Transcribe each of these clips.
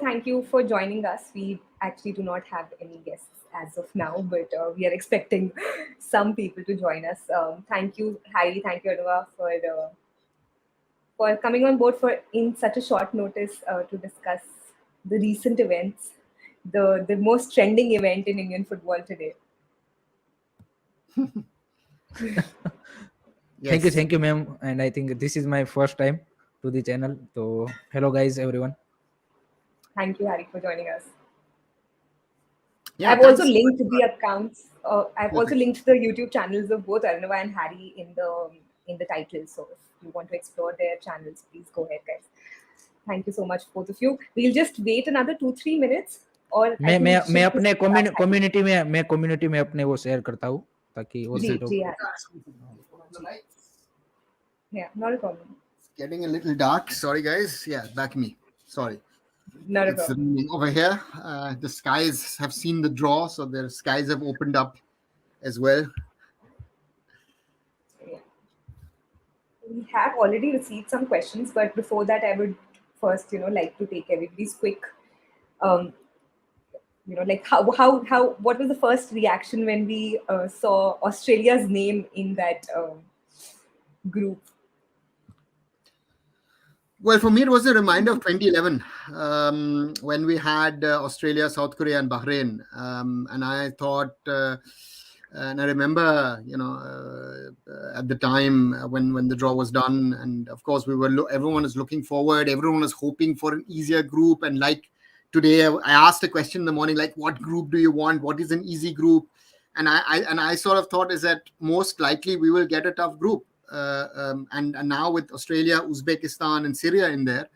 thank you for joining us. We actually do not have any guests as of now, but we are expecting some people to join us. Thank you, Harry. Thank you, Arunava, for coming on board for in such a short notice to discuss the recent events, the most trending event in Indian football today. Thank you, ma'am. And I think this is my first time to the channel. So, hello, guys, everyone. Thank you, Harry, for joining us. Yeah, I've also thanks. linked the accounts. I've also linked the YouTube channels of both Arunava and Harry in the title. So if you want to explore their channels, please go ahead, guys. Thank you so much, both of you. We'll just wait another 2-3 minutes. और मैं अपने community में अपने वो share करता हूँ ताकि वो Yeah, not a problem. It's getting a little dark. Sorry, guys. Yeah, back me. Sorry. Not a It's problem. raining over here. The skies have seen the draw, so the skies have opened up as well. Yeah. We have already received some questions, but before that, I would first, like to take everybody's quick, like what was the first reaction when we saw Australia's name in that group? Well, for me, it was a reminder of 2011 when we had Australia, South Korea, and Bahrain. And I thought, and I remember, at the time when the draw was done, and of course, everyone was looking forward. Everyone was hoping for an easier group. And like today, I asked a question in the morning, like, what group do you want? What is an easy group? And I sort of thought is that most likely we will get a tough group. And now with Australia, Uzbekistan, and Syria in there,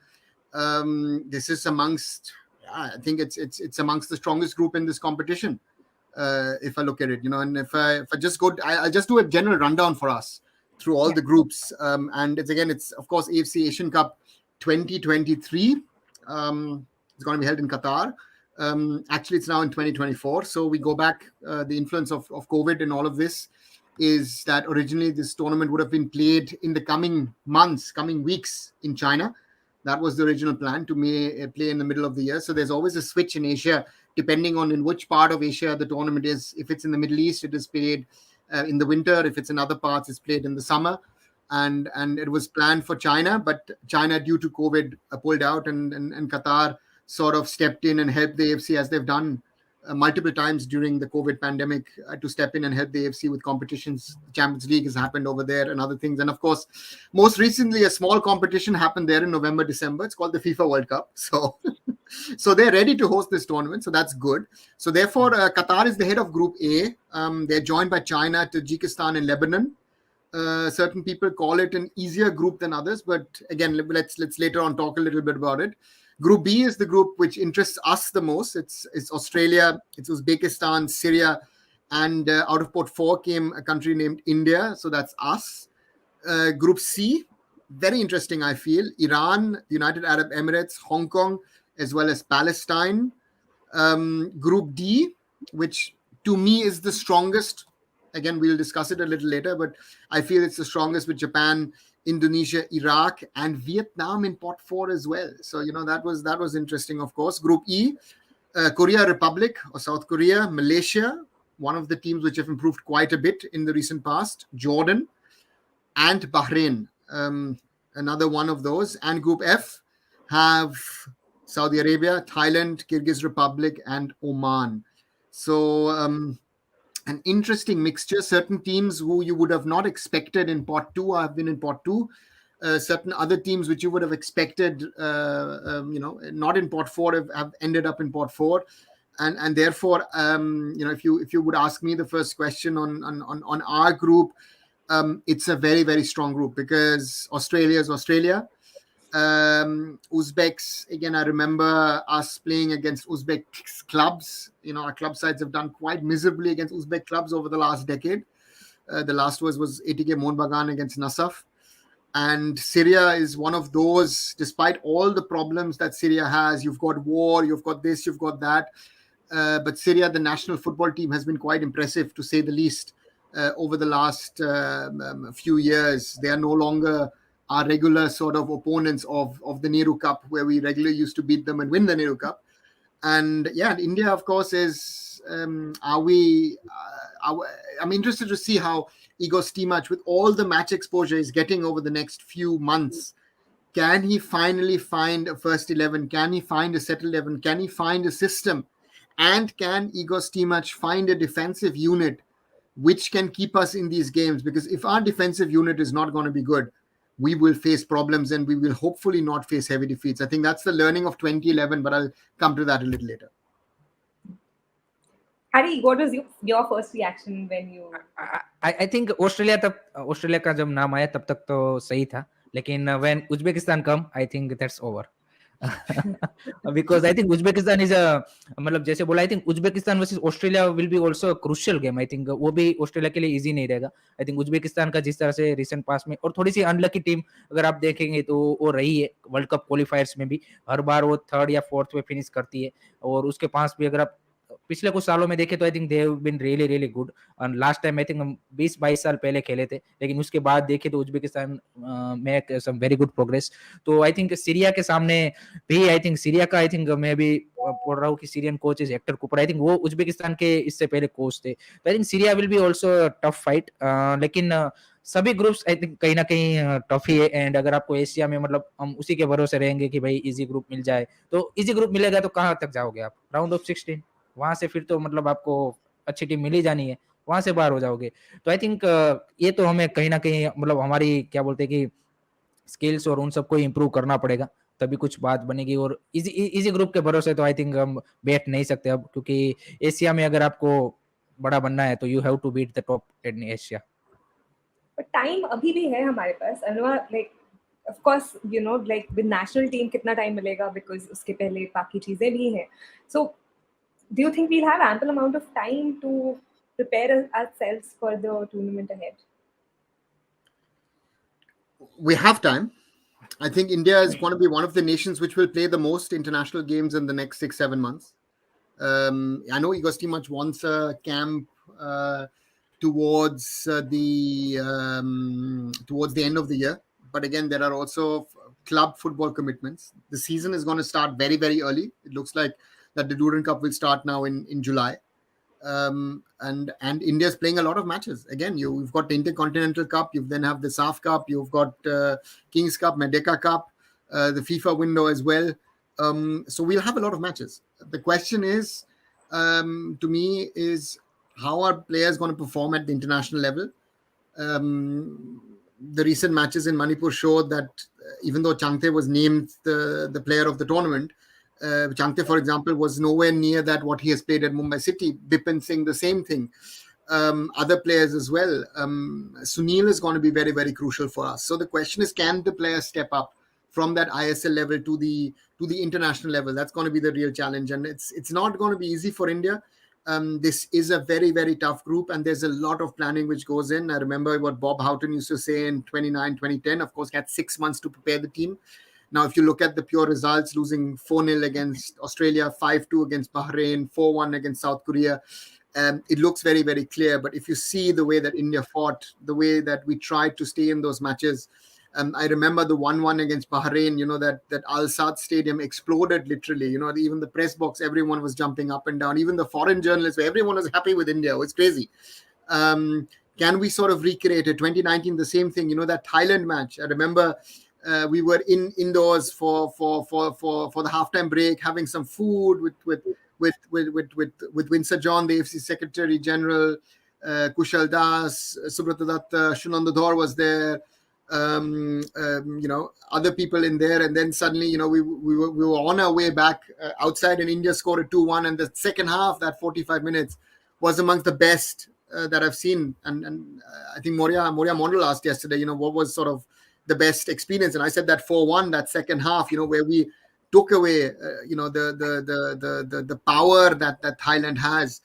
this is amongst, I think it's amongst the strongest group in this competition. If I look at it, and if I just go, I'll just do a general rundown for us through all the groups. And it's of course AFC Asian Cup 2023. It's going to be held in Qatar. Actually, it's now in 2024. So we go back, the influence of COVID and all of this is that originally this tournament would have been played in the coming weeks in China. That was the original plan, to play in the middle of the year. So there's always a switch in Asia, depending on in which part of Asia the tournament is. If it's in the Middle East, it is played in the winter. If it's in other parts, it's played in the summer. And it was planned for China, but China, due to COVID, pulled out, and Qatar sort of stepped in and helped the AFC, as they've done multiple times during the COVID pandemic, to step in and help the AFC with competitions. Champions League has happened over there and other things. And of course, most recently, a small competition happened there in November, December. It's called the FIFA World Cup. So they're ready to host this tournament. So that's good. So therefore, Qatar is the head of Group A. They're joined by China, Tajikistan, and Lebanon. Certain people call it an easier group than others. But again, let's later on talk a little bit about it. Group B is the group which interests us the most. It's Australia, it's Uzbekistan, Syria, and out of Pot 4 came a country named India. So that's us. Group C, very interesting, I feel. Iran, the United Arab Emirates, Hong Kong, as well as Palestine. Group D, which to me is the strongest. Again, we'll discuss it a little later, but I feel it's the strongest, with Japan, Indonesia, Iraq, and Vietnam in pot 4 as well. So, that was interesting, of course. Group E, Korea Republic or South Korea, Malaysia, one of the teams which have improved quite a bit in the recent past, Jordan, and Bahrain, another one of those. And Group F have Saudi Arabia, Thailand, Kyrgyz Republic, and Oman. So an interesting mixture. Certain teams who you would have not expected in pot 2 have been in pot 2. Certain other teams which you would have expected, not in pot 4 have ended up in pot 4. And therefore, if you would ask me the first question on our group, it's a very, very strong group, because Australia is Australia. Uzbeks, again, I remember us playing against Uzbek clubs. Our club sides have done quite miserably against Uzbek clubs over the last decade. The last was ATK Mohun Bagan against Nasaf. And Syria is one of those, despite all the problems that Syria has. You've got war, you've got this, you've got that. But Syria, the national football team, has been quite impressive, to say the least, over the last few years. They are no longer our regular sort of opponents of the Nehru Cup, where we regularly used to beat them and win the Nehru Cup. And yeah, India, of course, is I'm interested to see how Igor Stimac, with all the match exposure he's getting over the next few months, can he finally find a first 11? Can he find a set 11? Can he find a system? And can Igor Stimac find a defensive unit which can keep us in these games? Because if our defensive unit is not going to be good, we will face problems and we will hopefully not face heavy defeats. I think that's the learning of 2011, but I'll come to that a little later. Harry, what was your first reaction when you... I think Australia का जब नाम आया तब तक तो सही था, लेकिन when Uzbekistan come, I think that's over. Because I think Uzbekistan is मतलब जैसे बोला, I think Uzbekistan versus Australia will be also a crucial game. I think वो भी ऑस्ट्रेलिया के लिए इजी नहीं रहेगा. I think उज्बेकिस्तान का जिस तरह से रिसेंट पास में, और थोड़ी सी अनलकी टीम अगर आप देखेंगे तो वो रही है वर्ल्ड कप क्वालिफायर्स में भी, हर बार वो 3rd या 4th पे फिनिश करती है, और उसके पास भी अगर आप पिछले कुछ सालों में देखे तो I think they have been really really good. और लास्ट टाइम आई थिंक हम 20-22 साल पहले खेले थे, लेकिन उसके बाद देखे तो Uzbekistan make some very good progress. तो आई थिंक सीरिया के सामने भी, आई थिंक सीरिया का, आई थिंक मैं भी पढ़ रहा हूँ कि Syrian coach is Hector Cooper, I think वो उज्बेकिस्तान के इससे पहले कोच थे. तो I think Syria will be also tough fight, लेकिन सभी ग्रुप्स आई थिंक कहीं ना कहीं टफ ही है. एंड अगर आपको एशिया में मतलब हम उसी के भरोसे रहेंगे कि भाई इजी ग्रुप मिल जाए, तो इजी ग्रुप मिलेगा तो कहाँ तक जाओगे आप? राउंड ऑफ 16, वहां से फिर तो मतलब आपको अच्छी टीम मिल ही जानी है, वहां से बाहर हो जाओगे. तो आई थिंक ये तो हमें कहीं ना कहीं मतलब हमारी क्या बोलते हैं कि स्किल्स और उन सबको इम्प्रूव करना पड़ेगा, तभी कुछ बात बनेगी. और इजी ग्रुप के भरोसे तो आई थिंक हम बैठ नहीं सकते अब, क्योंकि एशिया में अगर आपको बड़ा बनना है तो you have to beat the top in Asia. But time अभी भी है हमारे पास. Like of course, you know, like with national team कितना टाइम मिलेगा, because उसके पहले बाकी चीजें भी हैं. So do you think we'll have ample amount of time to prepare ourselves for the tournament ahead? We have time. I think India is going to be one of the nations which will play the most international games in the next 6-7 months. I know Igor Stimac wants a camp towards the end of the year, but again, there are also club football commitments. The season is going to start very, very early. It looks like that the Durand Cup will start now in July. And India's playing a lot of matches. Again, you've got the Intercontinental Cup, you then have the SAF Cup, you've got Kings Cup, Merdeka Cup, the FIFA window as well. So we'll have a lot of matches. The question is, to me, is how are players going to perform at the international level? The recent matches in Manipur showed that even though Changte was named the player of the tournament, Changte, for example, was nowhere near that what he has played at Mumbai City. Bipin Singh, the same thing. Other players as well. Sunil is going to be very, very crucial for us. So the question is, can the players step up from that ISL level to the international level? That's going to be the real challenge, and it's not going to be easy for India. This is a very, very tough group, and there's a lot of planning which goes in. I remember what Bob Houghton used to say in 2010. Of course, he had 6 months to prepare the team. Now, if you look at the pure results, losing 4-0 against Australia, 5-2 against Bahrain, 4-1 against South Korea, it looks very, very clear. But if you see the way that India fought, the way that we tried to stay in those matches, I remember the 1-1 against Bahrain, that Al Saad Stadium exploded literally. Even the press box, everyone was jumping up and down. Even the foreign journalists, everyone was happy with India. It was crazy. Can we sort of recreate it? 2019, the same thing. That Thailand match. I remember we were indoors for the halftime break, having some food with Winsor John, the AFC Secretary General, Kushal Das, Subrata Datta, Shunanda Dhor was there. Other people in there, and then suddenly, we were on our way back outside, and India scored a 2-1, and the second half, that 45 minutes, was amongst the best that I've seen. And I think Moria Mondal asked yesterday, what was sort of the best experience, and I said that 4-1, that second half, where we took away, the power that Thailand has.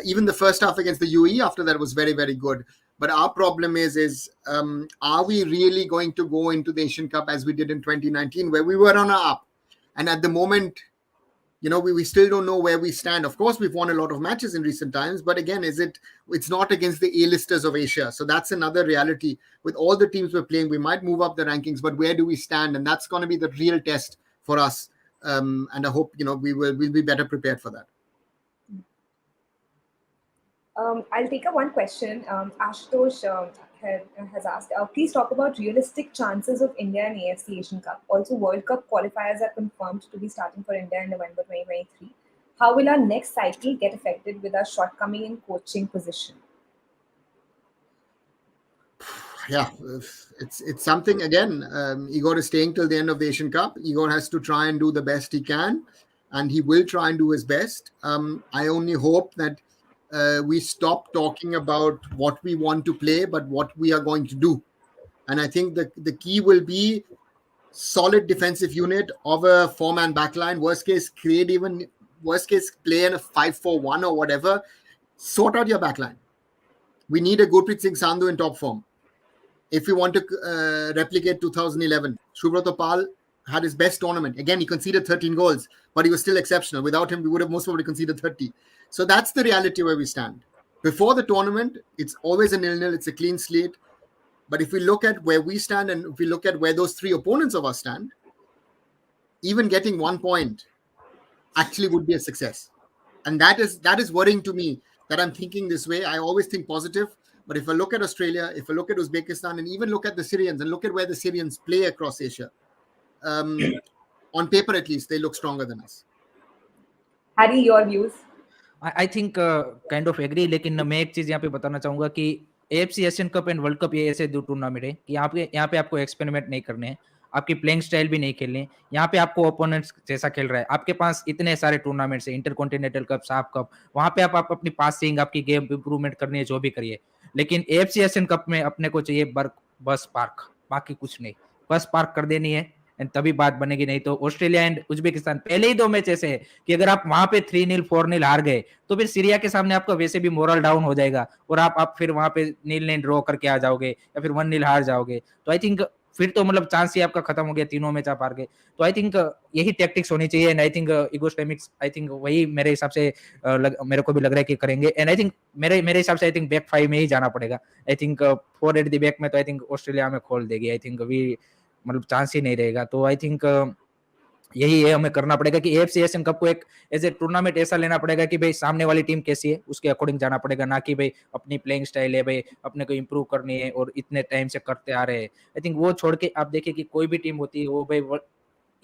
Even the first half against the UAE after that was very, very good. But our problem is are we really going to go into the Asian Cup as we did in 2019, where we were on our up? And at the moment, we still don't know where we stand. Of course, we've won a lot of matches in recent times, but again, it's not against the A-listers of Asia. So that's another reality. With all the teams we're playing, we might move up the rankings, but where do we stand? And that's going to be the real test for us. And I hope, we'll be better prepared for that. I'll take one question. Ashutosh has asked, please talk about realistic chances of India in AFC Asian Cup. Also, World Cup qualifiers are confirmed to be starting for India in November 2023. How will our next cycle get affected with our shortcoming in coaching position? Yeah, it's something, again. Igor is staying till the end of the Asian Cup. Igor has to try and do the best he can, and he will try and do his best. I only hope that we stop talking about what we want to play, but what we are going to do. And I think the key will be solid defensive unit of a 4-man backline. Worst case, play in a 5-4-1 or whatever. Sort out your backline. We need a Gurpreet Singh Sandhu in top form. If we want to replicate 2011, Subrat Pal had his best tournament. Again, he conceded 13 goals, but he was still exceptional. Without him, we would have most probably conceded 30. So that's the reality where we stand. Before the tournament, it's always a 0-0. It's a clean slate. But if we look at where we stand and if we look at where those three opponents of us stand, even getting 1 point actually would be a success. And that is worrying to me, that I'm thinking this way. I always think positive. But if I look at Australia, if I look at Uzbekistan, and even look at the Syrians and look at where the Syrians play across Asia, on paper at least, they look stronger than us. Harry, your views? I think kind of agree, लेकिन मैं एक चीज यहाँ पे बताना चाहूंगा कि AFC Asian cup and world cup ये ऐसे दो टूर्नामेंट है कि यहाँ पे आपको एक्सपेरिमेंट नहीं करने हैं, आपकी प्लेइंग स्टाइल भी नहीं खेलने। यहाँ पे आपको ओपोनेंट्स जैसा खेल रहा है, आपके पास इतने सारे टूर्नामेंट्स है, इंटरकॉन्टिनेंटल कप, साफ कप, वहां पे आप अपनी पासिंग, आपकी गेम इंप्रूवमेंट करनी है, जो भी करिए। लेकिन AFC एशियन कप में अपने को चाहिए बस पार्क, बाकी कुछ नहीं, बस पार्क कर देनी है एंड तभी बात बनेगी। नहीं तो ऑस्ट्रेलिया एंड उज्बेकिस्तान पहले ही 2 मैच ऐसे है कि अगर आप वहां पे 3-0 4-0 हार गए तो फिर सीरिया के सामने आपका वैसे भी मोरल डाउन हो जाएगा और आप फिर वहां पे 0-0 ड्रॉ करके आ जाओगे या फिर 1-0 हार जाओगे। तो आई थिंक फिर तो मतलब चांस ही आपका खत्म हो गया, तीनों मैच आप हार गए। तो आई थिंक यही टैक्टिक्स होनी चाहिए and I think Igor Stimac's, I think वही मेरे हिसाब से मेरे को भी लग रहा है कि करेंगे। एंड आई थिंक मेरे हिसाब से आई थिंक बैक 5 में ही जाना पड़ेगा। I think 4 eight the back में तो आई थिंक ऑस्ट्रेलिया में खोल देगी। आई थिंक अभी मतलब चांस ही नहीं रहेगा। तो आई थिंक यही है, हमें करना पड़ेगा कि AFC एशियन कप को एक एज ए टूर्नामेंट ऐसा लेना पड़ेगा कि भाई सामने वाली टीम कैसी है उसके अकॉर्डिंग जाना पड़ेगा, ना कि भाई अपनी प्लेइंग स्टाइल है, भाई अपने को इंप्रूव करनी है और इतने टाइम से करते आ रहे हैं। आई थिंक वो छोड़ के आप देखिए कि कोई भी टीम होती है वो भाई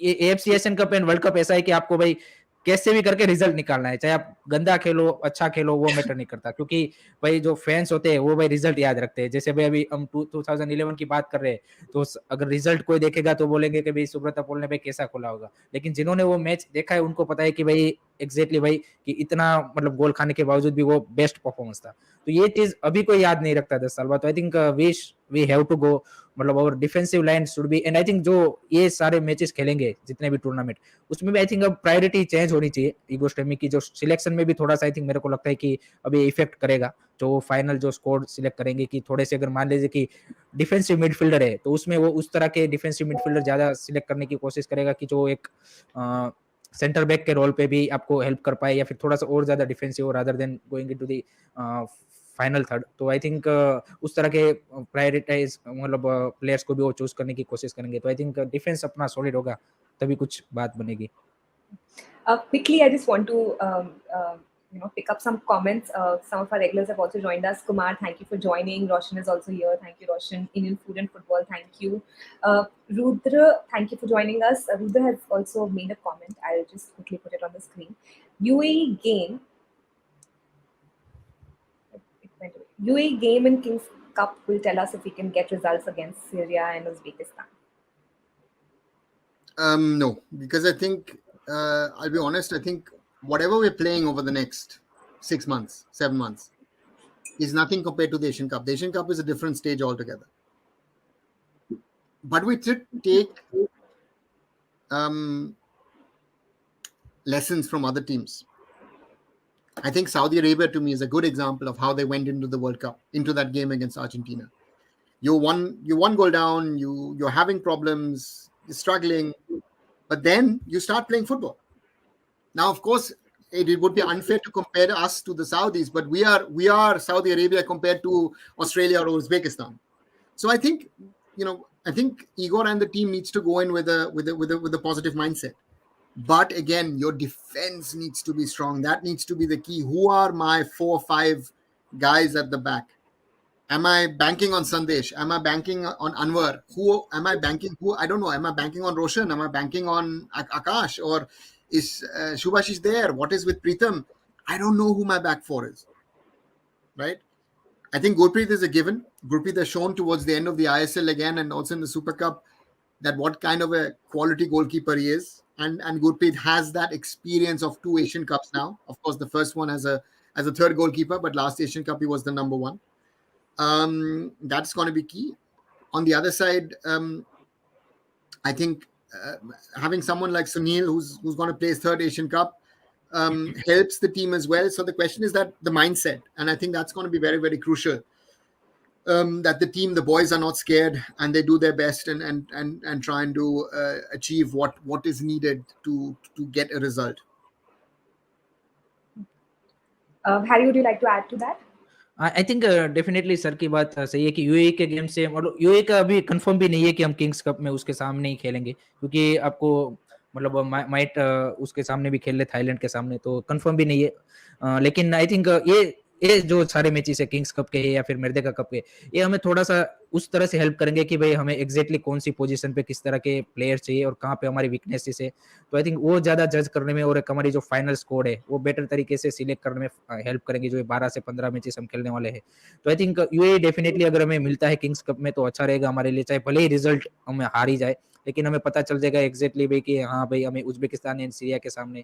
ये AFC Asian cup and world cup ऐसा है कि आपको भाई कैसे भी करके रिजल्ट निकालना है, चाहे आप गंदा खेलो अच्छा खेलो वो मैटर नहीं करता, क्योंकि भाई जो फैंस होते हैं वो भाई रिजल्ट याद रखते हैं। जैसे भाई अभी हम 2011 की बात कर रहे हैं तो अगर रिजल्ट कोई देखेगा तो बोलेंगे कि भाई सुब्रत पोल ने भाई कैसा खोला होगा, लेकिन जिन्होंने वो मैच देखा है उनको पता है कि भाई एग्जैक्टली भाई कि इतना मतलब गोल खाने के बावजूद भी वो बेस्ट परफॉर्मेंस था। तो ये चीज अभी कोई याद नहीं रखता 10 साल बाद। तो I think we have to go, मतलब और defensive line should be, and I think जो ये सारे मैचेस खेलेंगे जितने भी टूर्नामेंट उसमें भी आई थिंक अब प्रायोरिटी चेंज होनी चाहिए। इगोस्टेमी की जो सिलेक्शन में भी थोड़ा सा आई थिंक मेरे को लगता है कि अभी इफेक्ट करेगा, जो फाइनल जो स्क्वाड सिलेक्ट करेंगे कि थोड़े से अगर मान लीजिए कि डिफेंसिव मिडफील्डर है तो उसमें वो उस तरह के डिफेंसिव मिडफील्डर ज्यादा सिलेक्ट करने की कोशिश करेगा कि जो एक सेंटर बैक के रोल पे भी आपको हेल्प कर पाए या फिर थोड़ा सा और ज्यादा डिफेंसिव हो rather than going into the final third. तो आई थिंक उस तरह के प्रायोरिटाइज मतलब प्लेयर्स को भी वो चूज करने की कोशिश करेंगे। तो आई थिंक डिफेंस अपना सॉलिड होगा तभी कुछ बात बनेगी। Quickly, I just want to pick up some comments. Some of our regulars have also joined us. Kumar, thank you for joining. Roshan is also here. Thank you, Roshan. Indian Food and Football, thank you. Rudra, thank you for joining us. Rudra has also made a comment. I'll just quickly put it on the screen. UAE game in Kings Cup will tell us if we can get results against Syria and Uzbekistan. No, because I think I'll be honest, I think whatever we're playing over the next 6 months, 7 months is nothing compared to the Asian Cup. The Asian Cup is a different stage altogether. But we should take lessons from other teams. I think Saudi Arabia to me is a good example of how they went into the World Cup, into that game against Argentina. You're one goal down, you're having problems, you're struggling, but then you start playing football. Now, of course, it would be unfair to compare us to the Saudis, but we are Saudi Arabia compared to Australia or Uzbekistan. So I think, I think Igor and the team needs to go in with a positive mindset. But again, your defense needs to be strong. That needs to be the key. Who are my 4 or 5 guys at the back? Am I banking on Sandesh? Am I banking on Anwar? Who am I banking? Who I don't know. Am I banking on Roshan? Am I banking on Akash? Or is Shubhashish there? What is with Pritham? I don't know who my back four is. Right? I think Gurpreet is a given. Gurpreet has shown towards the end of the ISL again and also in the Super Cup that what kind of a quality goalkeeper he is. And Gurpreet has that experience of 2 Asian Cups now. Of course, the first one as a third goalkeeper, but last Asian Cup he was the number 1. That's going to be key. On the other side, I think having someone like Sunil who's going to play his third Asian Cup helps the team as well. So the question is that the mindset, and I think that's going to be very, very crucial. That the boys are not scared and they do their best and try and do achieve what is needed to get a result. Harry, would you like to add to that? I think definitely sir की बात सही है कि UAE के game से और UAE का अभी कंफर्म भी नहीं है कि हम किंग्स कप में उसके सामने ही खेलेंगे क्योंकि आपको मतलब माइट उसके सामने भी खेल ले थाईलैंड के सामने तो कंफर्म भी नहीं है लेकिन आई थिंक ये जो सारे मैचेस है किंग्स कप के या फिर मर्देका कप के ये हमें थोड़ा सा उस तरह से हेल्प करेंगे कि भाई हमें एग्जैक्टली कौन सी पोजीशन पे किस तरह के प्लेयर्स चाहिए और कहाँ पे हमारी वीकनेसेस है तो आई थिंक वो ज्यादा जज करने में और एक हमारी जो फाइनल स्कोर है वो बेटर तरीके से सिलेक्ट करने में हेल्प करेंगे जो 12 से 15 मैचेस हम खेलने वाले हैं तो आई थिंक यूएई डेफिनेटली अगर हमें मिलता है किंग्स कप में तो अच्छा रहेगा हमारे लिए चाहे भले ही रिजल्ट हमें हार ही जाए लेकिन हमें पता चल जाएगा एग्जैक्टली भाई कि हाँ भाई हमें उज्बेकिस्तान एंड सीरिया के सामने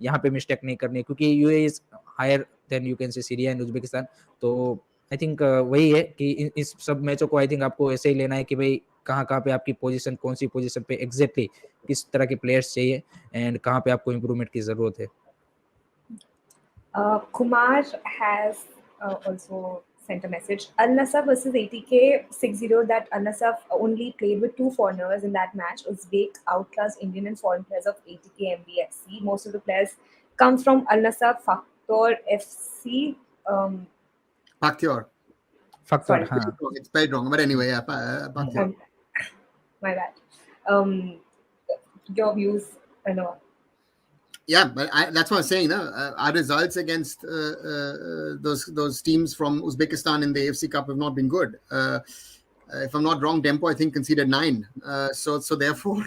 यहाँ पे मिस्टेक नहीं करनी क्योंकि UAE is higher than you can say Syria and Uzbekistan तो आई थिंक वही है कि इस सब मैचों को आई थिंक आपको ऐसे ही लेना है कि भाई कहाँ पे आपकी पोजीशन कौन सी पोजीशन पे एग्जैक्टली किस तरह के प्लेयर्स चाहिए एंड कहाँ पे आपको इम्प्रूवमेंट की जरूरत है Kumar has also sent a message. Al Nassr versus ATK 6-0. That Al Nassr only played with 2 foreigners in that match. Uzbek outclassed Indian and foreign players of ATK MBFC. Most of the players come from Al Nassr, Faktor FC. Paktyor. Faktor, हाँ. It's spelled wrong, but anyway, yeah, Paktyor. My bad. Your views, I know. Yeah, but that's what I'm saying. Our results against those teams from Uzbekistan in the AFC Cup have not been good. If I'm not wrong, Dempo I think conceded 9. So therefore,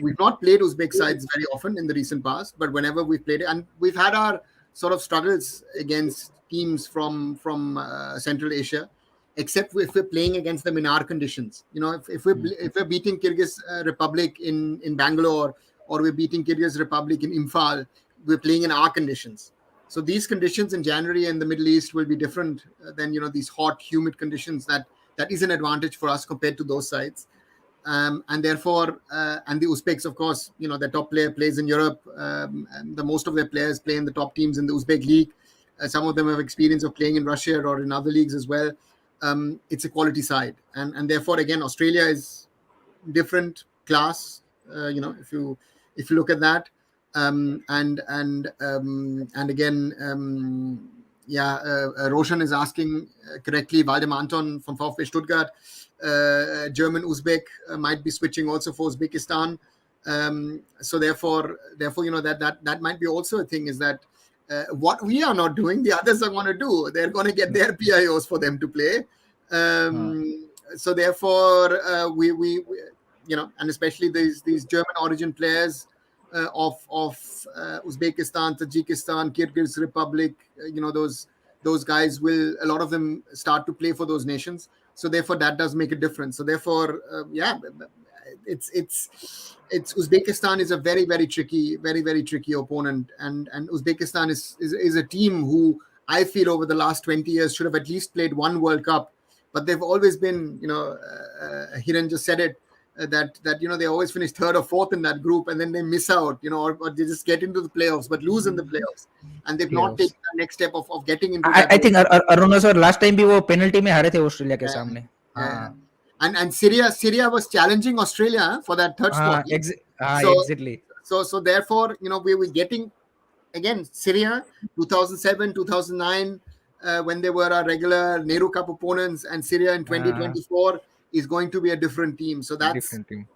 we've not played Uzbek sides very often in the recent past. But whenever we've played it, and we've had our sort of struggles against teams from Central Asia, except if we're playing against them in our conditions. You know, if we're beating Kyrgyz Republic in Bangalore. Or we're beating Kyrgyz Republic in Imphal, we're playing in our conditions. So these conditions in January in the Middle East will be different than, these hot, humid conditions. That is an advantage for us compared to those sides. And therefore, and the Uzbeks, of course, their top player plays in Europe. And the most of their players play in the top teams in the Uzbek league. Some of them have experience of playing in Russia or in other leagues as well. It's a quality side. And therefore, again, Australia is different class. If you look at that, and again, Roshan is asking correctly. Waldemar Anton from VfB Stuttgart, German Uzbek might be switching also for Uzbekistan. So therefore, that might be also a thing. Is that what we are not doing, the others are going to do. They're going to get their PIOs for them to play. So therefore, we and especially these German origin players of Uzbekistan, Tajikistan, Kyrgyz Republic, those guys a lot of them start to play for those nations. So therefore, that does make a difference. So therefore, it's Uzbekistan is a very, very tricky opponent, and Uzbekistan is a team who I feel over the last 20 years should have at least played one World Cup, but they've always been, Hiren just said it. That they always finish 3rd or 4th in that group and then they miss out, or they just get into the playoffs but lose in the playoffs, and they've not taken the next step of getting into I think Arunava sir last time भी वो penalty में हारे थे Australia के सामने. And Syria was challenging Australia for that third spot. Exactly. So therefore, we were getting, again, Syria 2007, 2009, when they were our regular Nehru Cup opponents, and Syria in 2024 is going to be a different team. So that's different team.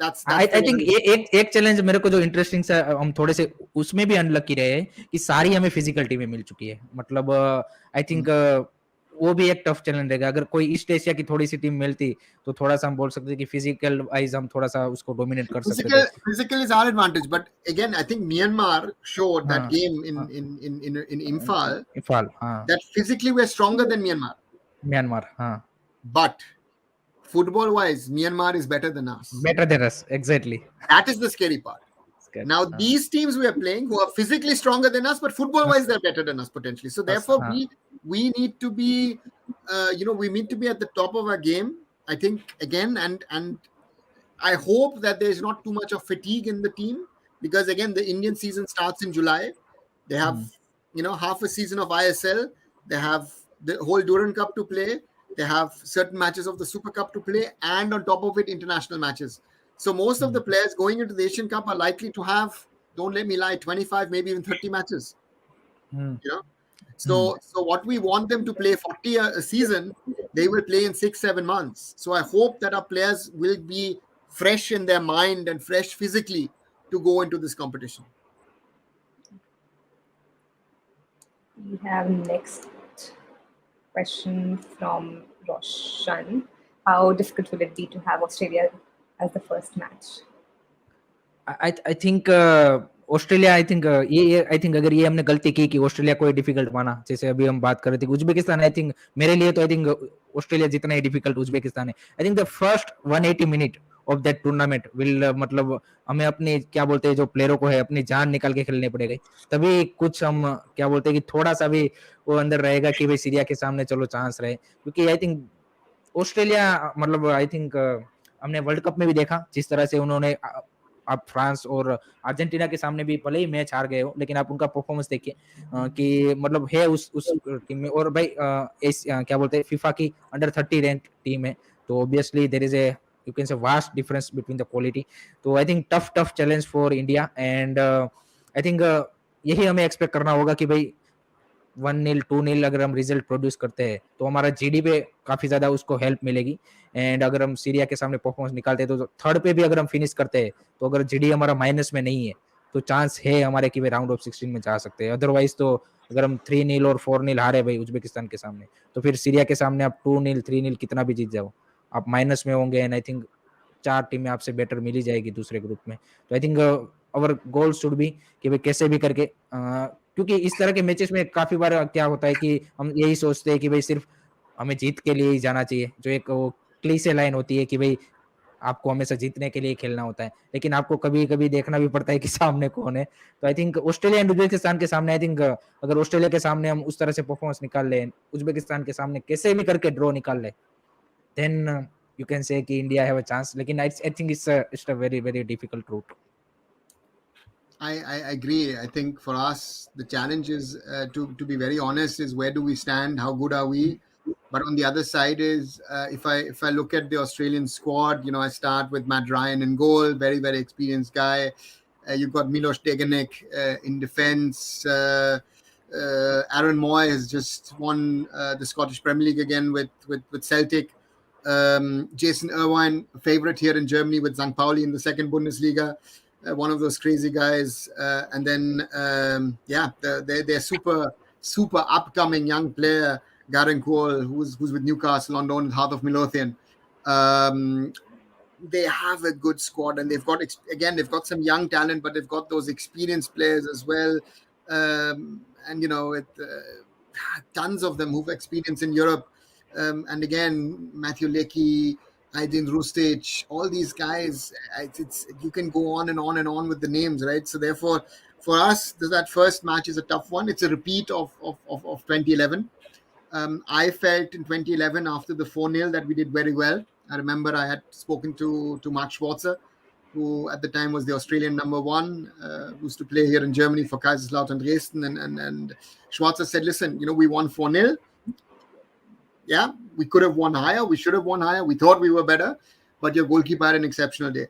that's I the think one. एक challenge मेरे को जो interesting सा, हम थोड़े से उसमें भी अनलकी रहे हैं कि सारी हमें फिजिकल टीमें मिल चुकी है, मतलब आई थिंक वो भी एक टफ चैलेंज रहेगा। अगर कोई ईस्ट एशिया की थोड़ी सी टीम मिलती तो थोड़ा सा हम बोल सकते थे कि फिजिकल वाइज हम थोड़ा सा उसको डोमिनेट कर सकते थे। Physical is our advantage, but again, I think Myanmar showed that हाँ game in Imphal इम्फाल, हाँ that physically we're stronger than Myanmar, Myanmar, हाँ but football wise, Myanmar is better than us. Better than us, exactly. That is the scary part. Now, these teams we are playing who are physically stronger than us, but football wise they're better than us potentially. So therefore, we need to be, we need to be at the top of our game, I think, again, and I hope that there's not too much of fatigue in the team, because again, the Indian season starts in July. They have, half a season of ISL. They have the whole Durand Cup to play. They have certain matches of the Super Cup to play, and on top of it, international matches. So most of the players going into the Asian Cup are likely to have, don't let me lie, 25, maybe even 30 matches. So what we want them to play 40 a season, they will play in 6-7 months. So I hope that our players will be fresh in their mind and fresh physically to go into this competition. We have next question from Roshan. How difficult will it be to have Australia as the first match? I think Australia, I think अगर ये हमने गलती की कि Australia को difficult माना, जैसे अभी हम बात कर रहे थे उज्बेकिस्तान, आई थिंक मेरे लिए तो आई थिंक ऑस्ट्रेलिया जितना ही डिफिकल्ट उज्बेकिस्तान है। I think the first 180 minute of that tournament will, मतलब हमें अपने क्या बोलते हैं जो प्लेयरों को है अपनी जान निकाल के खेलने पड़ेगा, तभी कुछ हम क्या बोलते हैं कि थोड़ा सा भी वो अंदर रहेगा कि भाई सीरिया के सामने चलो चांस रहे। क्योंकि आई थिंक ऑस्ट्रेलिया, मतलब आई थिंक हमने वर्ल्ड कप में भी देखा जिस तरह से उन्होंने, आप फ्रांस और अर्जेंटीना के सामने भी भले ही मैच हार गए हो, लेकिन आप उनका परफॉर्मेंस देखिए कि मतलब है उस टीम में। और भाई क्या बोलते हैं फीफा की अंडर 30 रैंक टीम है, तो obviously there is a, you can say vast difference between the quality. तो I think tough challenge for India, and I think यही हमें एक्सपेक्ट करना होगा कि भाई 1-0 2-0 अगर हम रिजल्ट प्रोड्यूस करते हैं तो हमारा जीडी पे काफी ज्यादा उसको हेल्प मिलेगी। एंड अगर हम सीरिया के सामने परफॉर्मेंस निकालते हैं तो थर्ड पे भी अगर हम फिनिश करते हैं, तो अगर जीडी हमारा माइनस में नहीं है तो चांस है हमारे कि भाई राउंड ऑफ 16 में जा सकते हैं। अदरवाइज तो अगर हम 3-0 और 4-0 हारे भाई उज्बेकिस्तान के सामने, तो फिर सीरिया के सामने आप 2-0 3-0 कितना भी जीत जाओ, आप माइनस में होंगे। एंड आई थिंक 4 टीमें आपसे बेटर मिली जाएगी दूसरे ग्रुप में। तो I think our goal should be कि भाई कैसे भी करके, क्योंकि इस तरह के मैचेस में काफी बार क्या होता है कि हम यही सोचते हैं कि भाई सिर्फ हमें जीत के लिए ही जाना चाहिए, जो एक वो क्लीशे लाइन होती है कि भाई आपको हमेशा जीतने के लिए खेलना होता है, लेकिन आपको कभी कभी देखना भी पड़ता है कि सामने कौन है। तो I think Australia and Uzbekistan के सामने, आई थिंक अगर ऑस्ट्रेलिया के सामने हम उस तरह से परफॉर्मेंस निकाल लें, उज्बेकिस्तान के सामने कैसे भी करके ड्रॉ निकाल ले, देन यू कैन से कि इंडिया हैव अ चांस। लेकिन I think it's a very very difficult route. I agree. I think for us the challenge is to be very honest is where do we stand, how good are we? But on the other side is if I look at the Australian squad, I start with Matt Ryan in goal, very very experienced guy. You've got Milos Degenek in defence. Aaron Moy has just won the Scottish Premier League again with Celtic. Jason Irvine, favorite here in Germany with St. Pauli in the second Bundesliga. One of those crazy guys, and then they're super upcoming young player Garen Cole, who's with Newcastle on loan, half of Midlothian. They have a good squad, and they've got some young talent, but they've got those experienced players as well, and tons of them who've experience in Europe, and again Matthew Leckie, Aydin Rustic, all these guys, you can go on and on and on with the names, right? So therefore, for us, that first match is a tough one. It's a repeat of 2011. I felt in 2011 after the 4-0 that we did very well. I remember I had spoken to Mark Schwarzer, who at the time was the Australian number 1, who used to play here in Germany for Kaiserslautern Dresden, and Schwarzer said, listen, we won 4-0. Yeah, we could have won higher. We should have won higher. We thought we were better, but your goalkeeper had an exceptional day.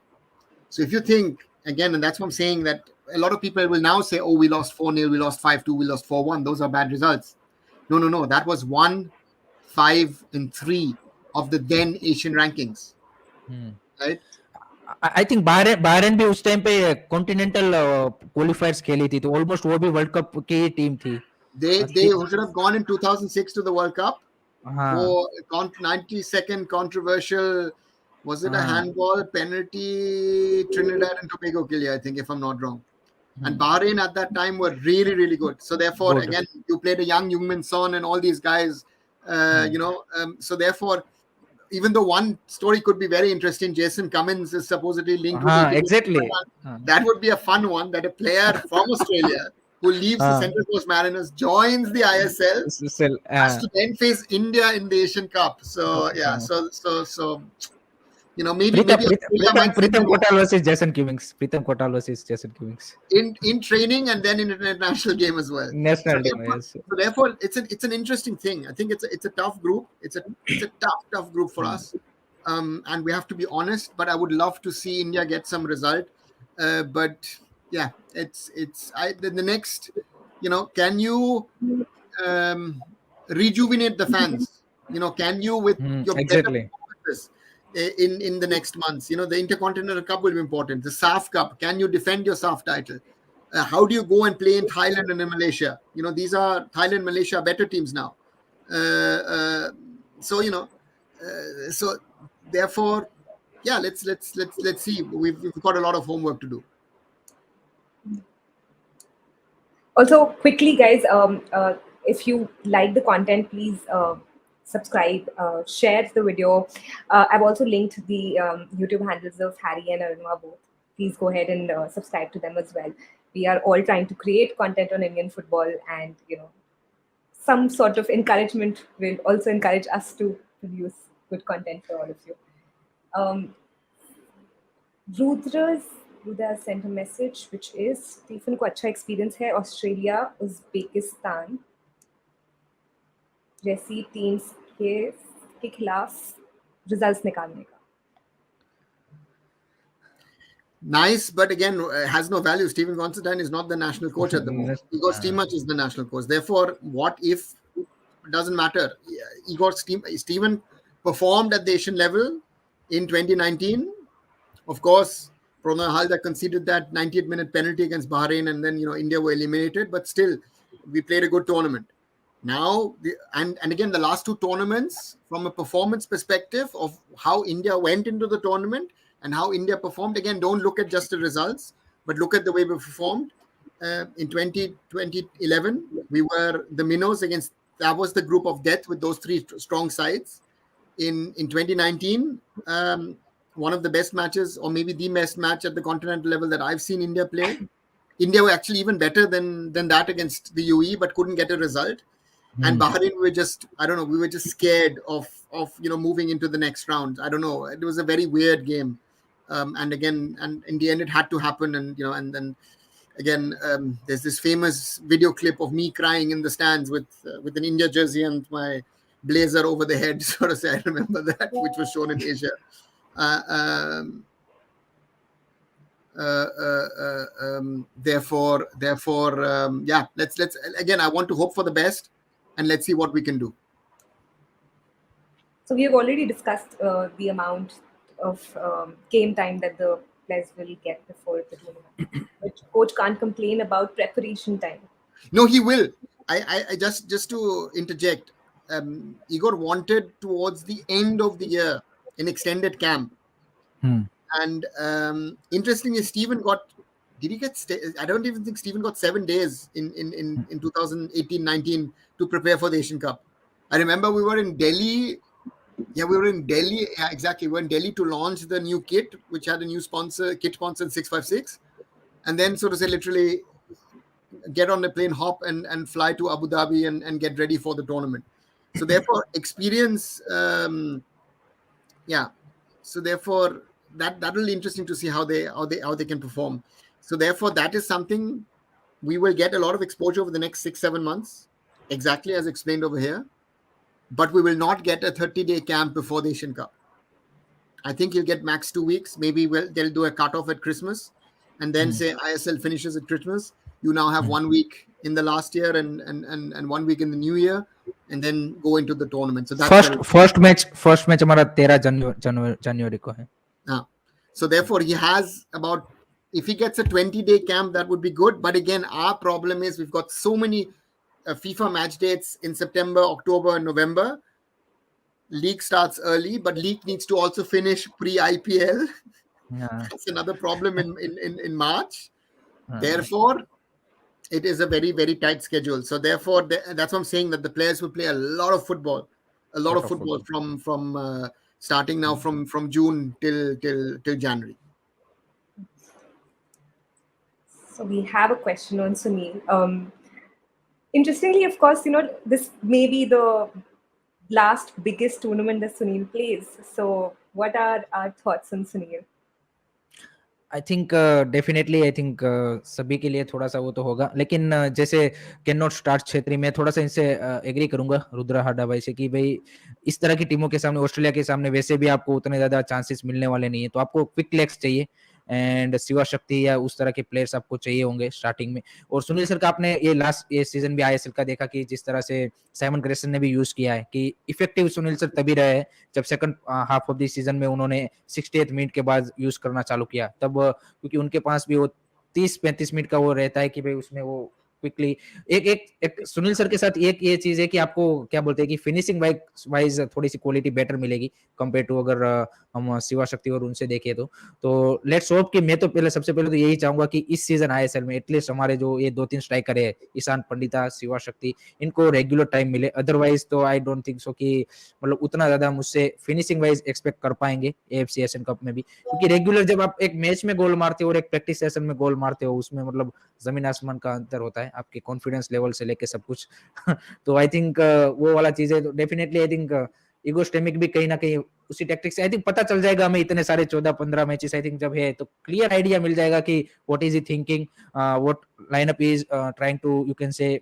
So if you think again, and that's what I'm saying, that a lot of people will now say, oh, we lost 4-0, we lost 5-2, we lost 4-1. Those are bad results. No. That was 1, 5, and 3 of the then Asian rankings, right? I think bahrain भी उस time पे continental क्वालिफायर्स खेली थी, तो almost वो भी world cup की ही team थी. They should have gone in 2006 to the World Cup. हाँ. वो 90-second controversial, was it a handball penalty, Trinidad and Tobago के लिए, I think, if I'm not wrong. And Bahrain at that time were really, really good. So therefore, again, you played a young Heung-min Son and all these guys, so therefore, even though one story could be very interesting, Jason Cummins is supposedly linked with exactly. That would be a fun one, that a player from Australia who leaves the Central Coast Mariners, joins the ISL, has to then face India in the Asian Cup. So yeah, so maybe Pritam Kotal versus Jason Cummings. Pritam Kotal versus Jason Cummings in training, and then in an international game as well. National game, yes. So therefore, it's an interesting thing. I think it's a tough group. It's a tough group for us, and we have to be honest. But I would love to see India get some result. But yeah, the next. Can you rejuvenate the fans? Can you with your exactly in the next months? The Intercontinental Cup will be important. The SAF Cup, can you defend your SAF title? How do you go and play in Thailand and in Malaysia? These are Thailand, Malaysia better teams now. So therefore, yeah, let's see. We've got a lot of homework to do. Also, quickly, guys, if you like the content, please subscribe, share the video. I've also linked the YouTube handles of Harry and Arunava both. Please go ahead and subscribe to them as well. We are all trying to create content on Indian football, and some sort of encouragement will also encourage us to produce good content for all of you. Rudra sent a message, which is Stephen को अच्छा experience है Australia Uzbekistan जैसी teams के खिलाफ results निकालने का. Nice, but again, has no value. Stephen Constantine is not the national coach at the moment. Igor Stimac is the national coach. Therefore, what if doesn't matter. Stephen performed at the Asian level in 2019. Of course, Pranay Halder conceded that 90th minute penalty against Bahrain, and then India were eliminated. But still, we played a good tournament. Now, and again, the last two tournaments, from a performance perspective of how India went into the tournament and how India performed, again, don't look at just the results, but look at the way we performed. In 2011, we were the minnows against, that was the group of death with those three strong sides. In 2019, one of the best matches, or maybe the best match at the continental level that I've seen India play. India were actually even better than that against the UAE, but couldn't get a result. And Bahrain were just, I don't know, we were just scared of moving into the next round. I don't know. It was a very weird game. And again, and in the end, it had to happen. And, and then again, there's this famous video clip of me crying in the stands with an India jersey and my blazer over the head, so to say. I remember that, which was shown in Asia. Therefore, yeah, let's again, I want to hope for the best, and let's see what we can do. So we have already discussed the amount of game time that the players will get before the tournament. But coach can't complain about preparation time. No, he will. I just to interject, Igor wanted towards the end of the year an extended camp. And interestingly, Stephen got, did he get, I don't even think Stephen got 7 days in 2018-19 to prepare for the Asian Cup. I remember we were in Delhi. Yeah, we were in Delhi. Yeah, exactly. We were in Delhi to launch the new kit, which had a new kit sponsor in 656. And then, so to say, literally get on the plane, hop and fly to Abu Dhabi and get ready for the tournament. So therefore, experience, yeah. So therefore, that will be interesting to see how they can perform. So therefore, that is something we will get a lot of exposure over the next 6-7 months, exactly as explained over here. But we will not get a 30-day camp before the Asian Cup. I think you'll get max 2 weeks. Maybe they'll do a cutoff at Christmas, and then say ISL finishes at Christmas, you now have 1 week in the last year and 1 week in the new year, and then go into the tournament. So that's first match हमारा 13 जनवरी को है. So therefore he has about, if he gets a 20-day camp, that would be good. But again, our problem is we've got so many FIFA match dates in September, October, and November. League starts early, but league needs to also finish pre-IPL. That's another problem in March. Therefore, it is a very, very tight schedule. So therefore, that's what I'm saying, that the players will play a lot of football, from starting now from June till January. So we have a question on Sunil. Interestingly, of course, this may be the last biggest tournament that Sunil plays. So what are our thoughts on Sunil? I think definitely I think सभी के लिए थोड़ा सा वो तो होगा, लेकिन जैसे कैन नॉट स्टार्ट क्षेत्र में थोड़ा सा इनसे एग्री करूंगा रुद्रा हाडा भाई से कि भाई इस तरह की टीमों के सामने, ऑस्ट्रेलिया के सामने वैसे भी आपको उतने ज्यादा चांसेस मिलने वाले नहीं है, तो आपको क्विक लेग्स चाहिए एंड शिवा शक्ति या उस तरह के प्लेयर्स आपको चाहिए होंगे स्टार्टिंग में. और सुनील सर का आपने ये सीजन भी आईएसएल का देखा कि जिस तरह से साइमन ग्रेसन ने भी यूज किया है कि इफेक्टिव सुनील सर तभी रहे हैं जब second half of the season में उन्होंने 68 मिनट के बाद यूज करना चालू किया, तब क्योंकि उनके पास भी वो 30-35 मिनट का वो रहता है कि भाई उसमें वो क्विकली एक सुनील सर के साथ एक ये चीज है कि आपको क्या बोलते हैं कि फिनिशिंग वाइज थोड़ी सी क्वालिटी बेटर मिलेगी कंपेयर टू अगर हम शिवा शक्ति और उनसे देखें तो लेट्स होप कि मैं तो सबसे पहले तो यही चाहूंगा कि इस सीजन आईएसएल में एटलीस्ट हमारे जो ये 2-3 स्ट्राइकर है ईशान पंडिता, शिवा शक्ति, इनको रेगुलर टाइम मिले. अदरवाइज तो आई डोंट थिंक सो कि मतलब उतना ज्यादा मुझसे फिनिशिंग वाइज एक्सपेक्ट कर पाएंगे एएफसी एशियन कप में भी, क्योंकि रेगुलर जब आप एक मैच में गोल मारते हो और एक प्रैक्टिस सेशन में गोल मारते हो उसमें मतलब जमीन आसमान का अंतर होता है आपके कॉन्फिडेंस लेवल से लेके सब कुछ. तो आई थिंक वो वाला चीज है. तो डेफिनेटली आई थिंक इगोस्टेमिक भी कहीं ना कहीं उसी टैक्टिक्स से आई थिंक पता चल जाएगा हमें इतने सारे 14-15 मैचेस आई थिंक जब है तो क्लियर आइडिया मिल जाएगा कि what is he thinking, what lineup is trying to you can say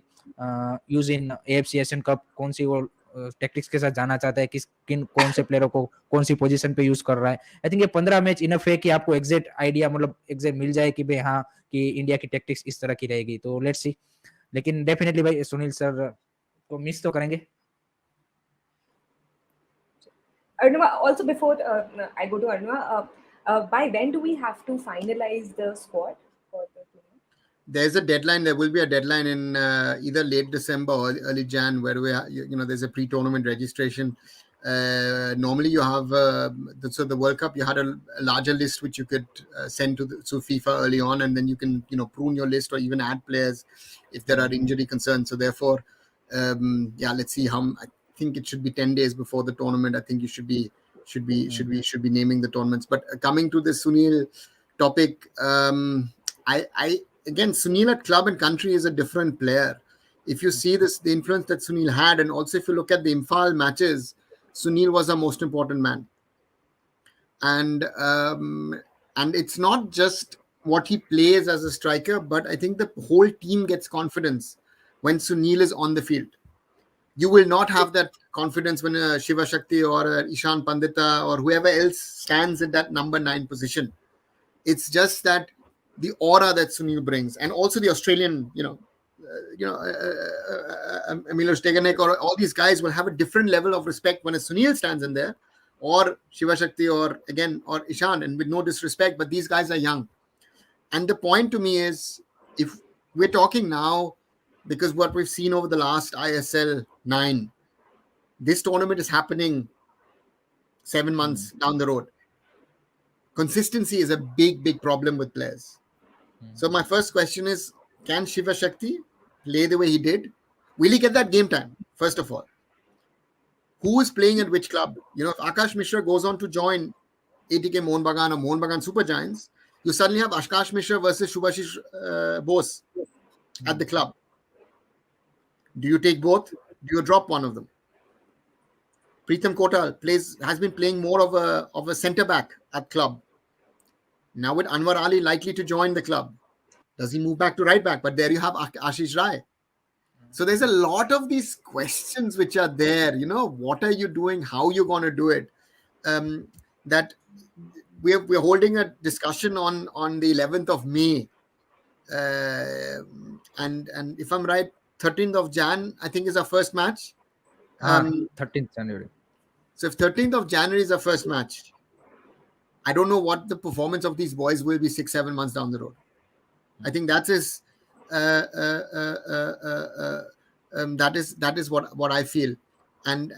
use in AFC Asian Cup, कौन सी वो टैक्टिक्स के साथ जाना चाहता है, कौन से प्लेयरों को कौन सी पोजीशन पे यूज कर रहा है. आई थिंक ये 15 मैच इनफ है कि आपको एग्जैक्ट आइडिया मतलब एग्जैक्ट मिल जाए कि भाई हाँ कि इंडिया की टैक्टिक्स इस तरह की रहेगी. तो लेट्स सी, लेकिन डेफिनेटली भाई सुनील सर को मिस तो करेंगे. Arunava, also before I go to Arunava, by when do we have to finalize the squad for the tournament? There's a deadline. There will be a deadline in either late December or early Jan, where there's a pre-tournament registration. Normally, you have so the World Cup. You had a larger list which you could send to FIFA early on, and then you can prune your list or even add players if there are injury concerns. So therefore, let's see how. I think it should be 10 days before the tournament. I think you should be naming the tournaments. But coming to this Sunil topic, again, Sunil at club and country is a different player. If you see the influence that Sunil had, and also if you look at the Imphal matches, Sunil was our most important man. And it's not just what he plays as a striker, but I think the whole team gets confidence when Sunil is on the field. You will not have that confidence when Shiva Shakti or Ishan Pandita or whoever else stands in that number 9 position. It's just that the aura that Sunil brings, and also the Australian, Milos Teganek or all these guys will have a different level of respect when a Sunil stands in there, or Shiva Shakti or Ishan, and with no disrespect, but these guys are young. And the point to me is, if we're talking now, because what we've seen over the last ISL 9, this tournament is happening 7 months down the road. Consistency is a big problem with players. So my first question is, can Shiva Shakti play the way he did? Will he get that game time, first of all? Who is playing at which club? If Akash Mishra goes on to join ATK Mohun Bagan or Mohun Bagan Super Giants, you suddenly have Akash Mishra versus Shubhashish Bose at the club. Do you take both? Do you drop one of them? Pritham Kotal has been playing more of a centre back at club. Now with Anwar Ali likely to join the club, does he move back to right back? But there you have Ashish Rai. So there's a lot of these questions which are there. What are you doing? How are you going to do it? That we're holding a discussion on the 11th of May, and if I'm right, 13th of Jan I think is our first match. 13th January. So if 13th of January is our first match, I don't know what the performance of these boys will be 6-7 months down the road. I think that is that is what I feel, and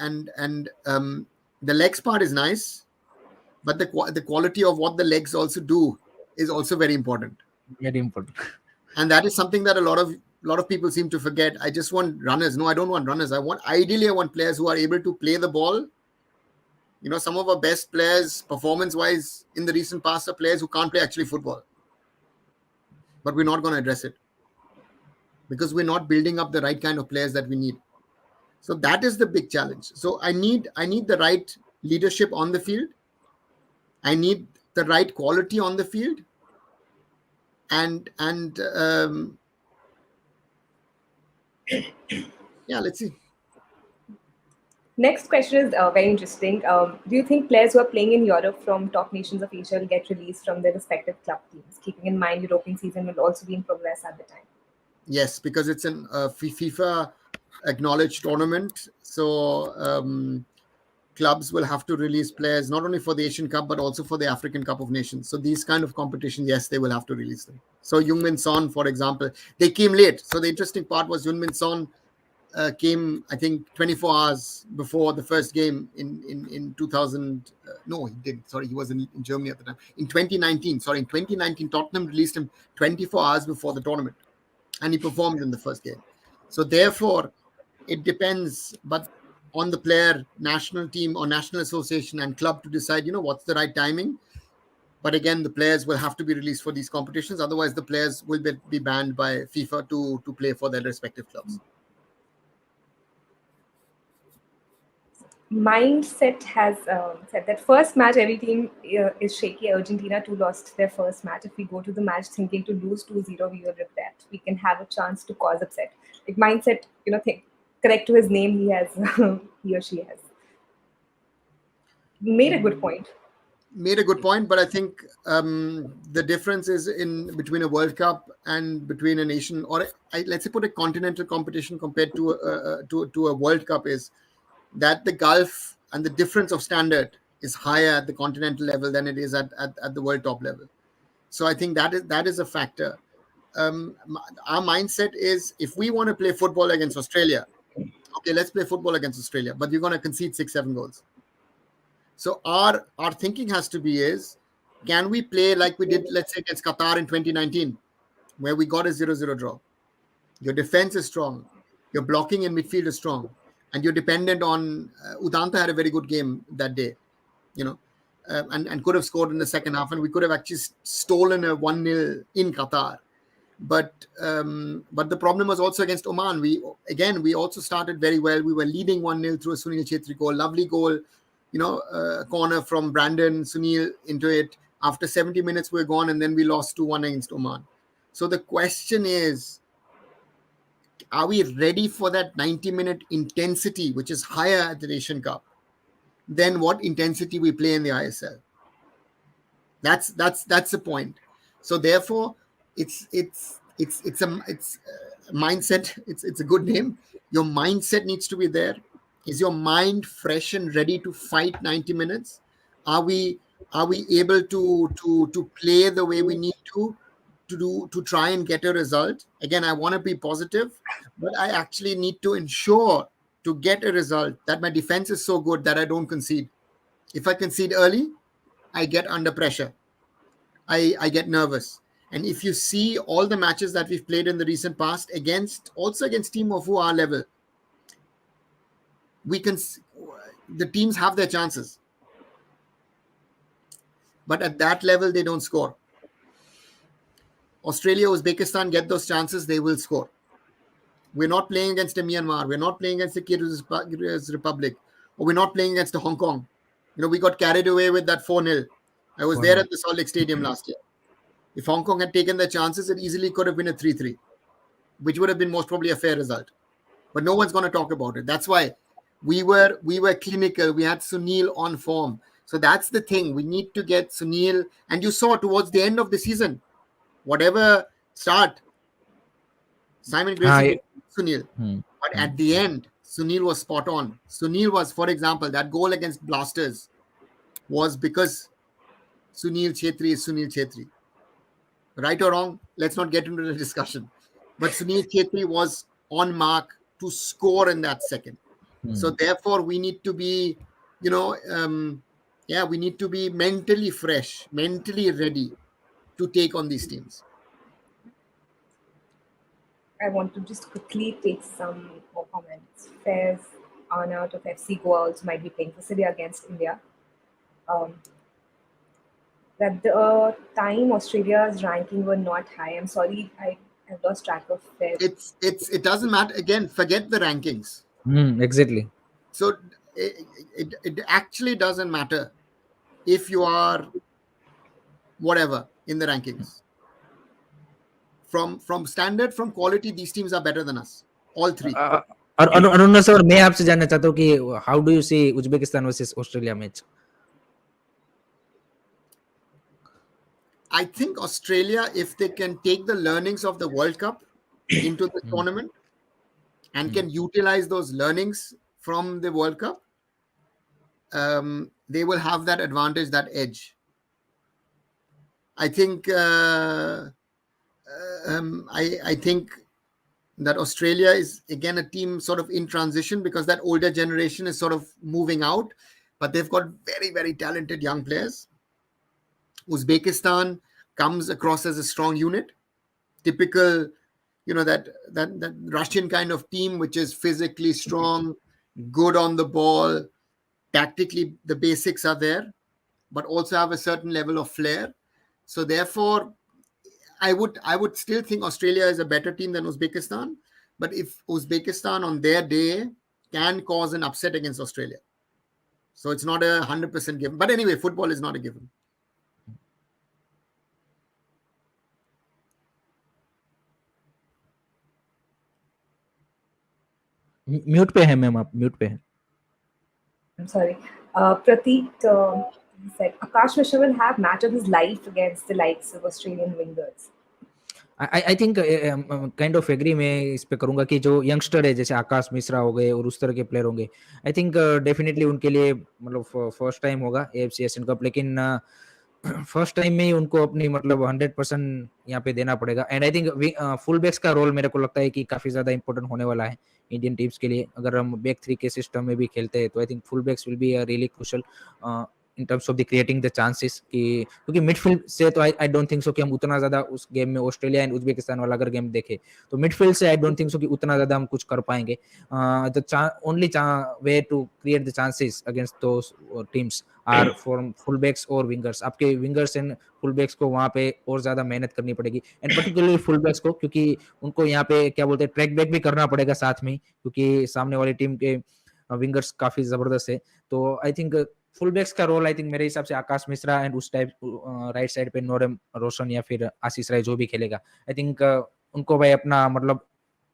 the legs part is nice, but the quality of what the legs also do is also very important, Very important. and that is something that a lot of people seem to forget. I just want runners. No, I don't want runners. I want players who are able to play the ball. Some of our best players, performance-wise, in the recent past, are players who can't play actually football. But we're not going to address it because we're not building up the right kind of players that we need. So that is the big challenge. So I need the right leadership on the field. I need the right quality on the field, and yeah, let's see. Next question is very interesting. Do you think players who are playing in Europe from top nations of Asia will get released from their respective club teams, keeping in mind European season will also be in progress at the time? Yes, because it's an FIFA acknowledged tournament. So clubs will have to release players not only for the Asian Cup but also for the African Cup of Nations. So these kind of competitions, yes, they will have to release them. So Heung-min Son, for example, they came late. So the interesting part was Heung-min Son came, I think, 24 hours before the first game in 2000. No, he didn't. Sorry, he was in Germany at the time. In 2019, Tottenham released him 24 hours before the tournament, and he performed in the first game. So therefore, it depends, but on the player, national team or national association and club to decide, what's the right timing. But again, the players will have to be released for these competitions. Otherwise, the players will be banned by FIFA to play for their respective clubs. Mindset has said that first match every team is shaky. Argentina too lost their first match. If we go to the match thinking to lose 2-0, we will regret. We can have a chance to cause upset. Like mindset, think correct to his name, he has he or she has made a good point. But I think the difference is in between a World Cup and between a nation, or let's say put a continental competition compared to a World Cup, is that the gulf and the difference of standard is higher at the continental level than it is at the world top level. So I think that is a factor. Our mindset is, if we want to play football against Australia, okay, let's play football against Australia, but we're going to concede 6-7 goals. So our thinking has to be is, can we play like we did, let's say, against Qatar in 2019, where we got a 0-0 draw? Your defense is strong. Your blocking in midfield is strong. And you're dependent on Udanta had a very good game that day, and could have scored in the second half, and we could have actually stolen a 1-0 in Qatar. But the problem was also against Oman. We also started very well. We were leading 1-0 through a Sunil Chhetri goal, lovely goal, corner from Brandon Sunil into it. After 70 minutes, we're gone, and then we lost 2-1 against Oman. So the question is, are we ready for that 90-minute intensity, which is higher at the Asian Cup than what intensity we play in the ISL? That's the point. So therefore, it's a mindset. It's a good name. Your mindset needs to be there. Is your mind fresh and ready to fight 90 minutes? Are we able to play the way we need to try and get a result? Again, I want to be positive, but I actually need to ensure to get a result that my defense is so good that I don't concede. If I concede early, I get under pressure. I get nervous. And if you see all the matches that we've played in the recent past against teams of our level, the teams have their chances. But at that level, they don't score. Australia, Uzbekistan get those chances, they will score. We're not playing against a Myanmar. We're not playing against the Kyrgyz Republic. Or we're not playing against the Hong Kong. We got carried away with that 4-0. I was there at the Salt Lake Stadium last year. If Hong Kong had taken their chances, it easily could have been a 3-3, which would have been most probably a fair result. But no one's going to talk about it. That's why we were clinical. We had Sunil on form. So that's the thing. We need to get Sunil. And you saw towards the end of the season, whatever start, Simon Gracie did Sunil. But at the end, Sunil was spot on. Sunil was, for example, that goal against Blasters was because Sunil Chhetri is Sunil Chhetri. Right or wrong, let's not get into the discussion. But Sunil Chhetri was on mark to score in that second. So therefore, we need to be, we need to be mentally fresh, mentally ready to take on these teams. I want to just quickly take some more comments. Fairs Arnaut of FC Goa also might be playing for Syria against India. That the time Australia's ranking were not high. I'm sorry, I have lost track of Fairs. It doesn't matter. Again, forget the rankings. Exactly. So it actually doesn't matter if you are whatever in the rankings. From standard, from quality, these teams are better than us. All three. Aruna sir, मैं आपसे जानना चाहता हूँ कि how do you see Uzbekistan versus Australia match? I think Australia, if they can take the learnings of the World Cup into the tournament and can utilize those learnings from the World Cup, they will have that advantage, that edge. I think I think that Australia is again a team sort of in transition because that older generation is sort of moving out, but they've got very, very talented young players. Uzbekistan comes across as a strong unit, typical, that Russian kind of team, which is physically strong, good on the ball, tactically the basics are there, but also have a certain level of flair. So therefore, I would still think Australia is a better team than Uzbekistan, but if Uzbekistan on their day can cause an upset against Australia, so it's not 100% given. But anyway, football is not a given. Mute पे है ma'am, आप mute पे हैं. I'm sorry. Prateek said Akash Mishra will have match of his life against the likes of Australian wingers. I think kind of agree मैं इस पे करूंगा कि जो यंगस्टर है जैसे आकाश मिश्रा हो गए और उस तरह के प्लेयर होंगे, आई थिंक डेफिनेटली उनके लिए मतलब फर्स्ट टाइम होगा एएफसी एशियन कप, लेकिन फर्स्ट टाइम में ही उनको अपनी मतलब 100% यहाँ पे देना पड़ेगा. And I think full backs का रोल मेरे को लगता है कि काफी ज्यादा इंपॉर्टेंट होने वाला है इंडियन टीम्स के लिए. अगर हम बैक थ्री के सिस्टम में भी खेलते हैं तो I think full backs will be really crucial in terms of the creating the chances क्योंकि मिडफील्ड से तो आई डोंट थिंक सो कि हम उतना ज्यादा उस गेम में ऑस्ट्रेलिया एंड उज्बेकिस्तान वाला अगर गेम देखें तो मिडफील्ड से आई डोंट थिंक सो कि उतना ज्यादा हम कुछ कर पाएंगे. The only way to create the chances against those teams are from full backs और विंगर्स. आपके विंगर्स एंड फुल बैक्स को वहां पे और ज्यादा मेहनत करनी पड़ेगी, एंड पर्टिकुलरली फुल बैक्स को, क्योंकि उनको यहाँ पे क्या बोलते हैं ट्रैक बैक भी करना पड़ेगा साथ में, क्योंकि सामने वाली टीम के विंगर्स काफी जबरदस्त है. तो आई थिंक फुल बैक्स का रोल आई थिंक मेरे हिसाब से आकाश मिश्रा एंड उस टाइप राइट साइड पे नोरेम रोशन या फिर आशीष राय जो भी खेलेगा, आई थिंक उनको भाई अपना मतलब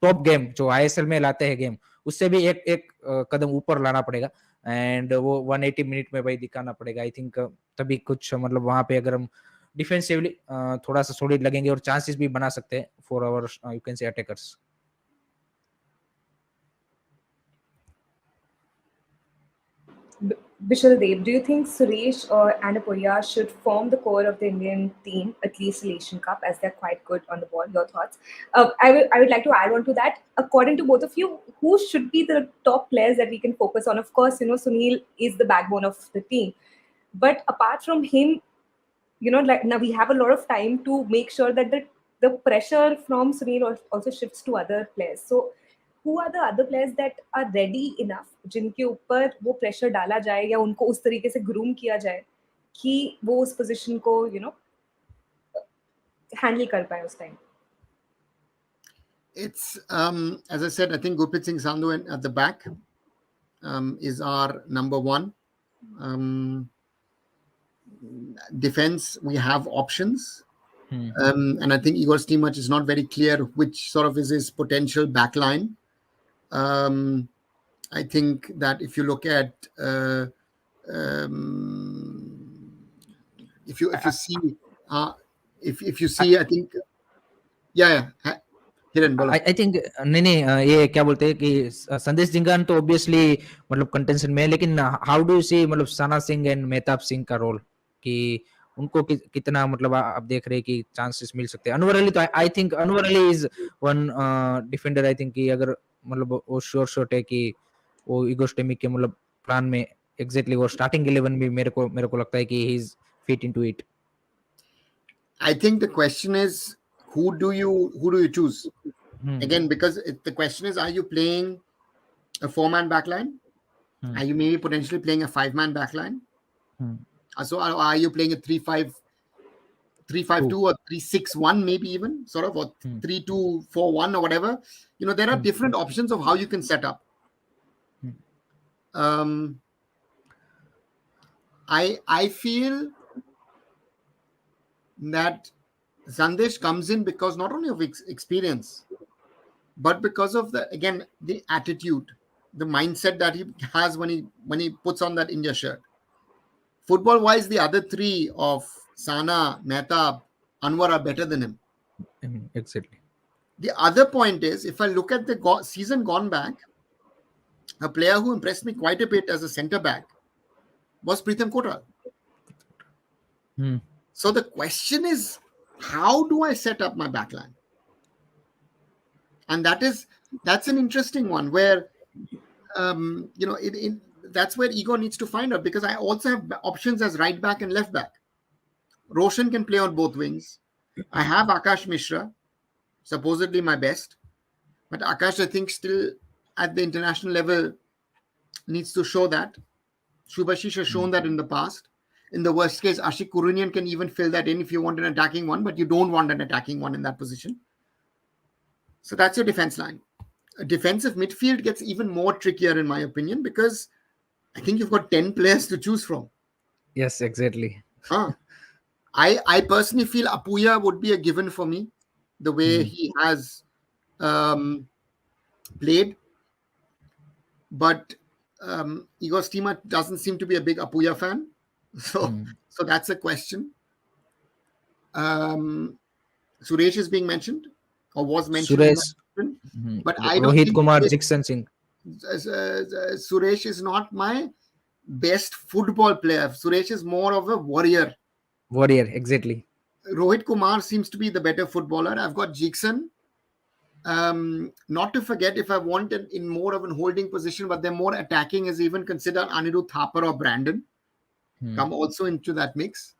टॉप गेम जो आईएसएल में लाते हैं गेम उससे भी एक कदम ऊपर लाना पड़ेगा, एंड वो 180 मिनट में भाई दिखाना पड़ेगा. आई थिंक तभी कुछ मतलब वहां पे अगर हम डिफेंसिवली थोड़ा सा सॉलिड लगेंगे और चांसेस भी बना सकते हैं for our you can say attackers. Bishaldev, do you think Suresh or Anapuria should form the core of the Indian team, at least the Asian Cup, as they're quite good on the ball? Your thoughts? I would like to add on to that. According to both of you, who should be the top players that we can focus on? Of course, Sunil is the backbone of the team. But apart from him, like now we have a lot of time to make sure that the pressure from Sunil also shifts to other players. So who are the other players that are ready enough जिनके ऊपर वो pressure डाला जाए या उनको उस तरीके से ग्रूम किया जाए कि वो उस पोजीशन को हैंडल कर पाए उस time? It's as I said, I think Gurpreet Singh Sandhu at the back is our number one. Defense, we have options. And I think Igor Stimac is not very clear which sort of is his potential backline. I think that if you look at If you see, if you see, I think, yeah. Hiren, बोलो. I think नहीं ये क्या बोलते हैं कि संदेश जिंगान तो obviously मतलब कंटेंशन में है, लेकिन हाउ डू यू सी मतलब सना सिंह एंड मेहताब सिंह का रोल कि उनको कितना मतलब आप देख रहे हैं कि चांसेस मिल सकते हैं. अनवर अली तो I think Anwar Ali is one defender. I think कि अगर मतलब वो श्योर शॉट है कि वो इगोस्टेमिक के मतलब प्लान में एग्जैक्टली वो स्टार्टिंग 11 भी मेरे को लगता है कि he is fit into it. I think the question is, who do you choose? Again, because the question is, are you playing a 4-man backline? Are you maybe potentially playing a 5-man backline? So are you playing a 3-5-2 or 3-6-1, maybe even sort of, or 3-2-4-1 or whatever? There are different options of how you can set up. I feel that Sandesh comes in because not only of experience, but because of the attitude, the mindset that he has when he puts on that India shirt. Football wise, the other three of Sana, Mehtab, Anwar are better than him. Exactly. The other point is, if I look at the season gone back, a player who impressed me quite a bit as a centre back was Pritham Kotral. So the question is, how do I set up my backline? And that's an interesting one where, that's where Ego needs to find out, because I also have options as right back and left back. Roshan can play on both wings. I have Akash Mishra, supposedly my best. But Akash, I think, still at the international level needs to show that. Shubhashish has shown that in the past. In the worst case, Ashik Kurunian can even fill that in if you want an attacking one, but you don't want an attacking one in that position. So that's your defense line. A defensive midfield gets even more trickier, in my opinion, because I think you've got 10 players to choose from. Yes, exactly. I personally feel Apuya would be a given for me, the way he has played. But Igor Stima doesn't seem to be a big Apuya fan. So that's a question. Suresh is being mentioned, or was mentioned. Suresh. But I don't Rohit think Kumar, Jixan Singh. Suresh is not my best football player. Suresh is more of a warrior. Warrior, exactly. Rohit Kumar seems to be the better footballer. I've got Jixan. Not to forget, if I want in more of a holding position, but they're more attacking, is even consider Anirudh Thapar or Brandon. Come also into that mix.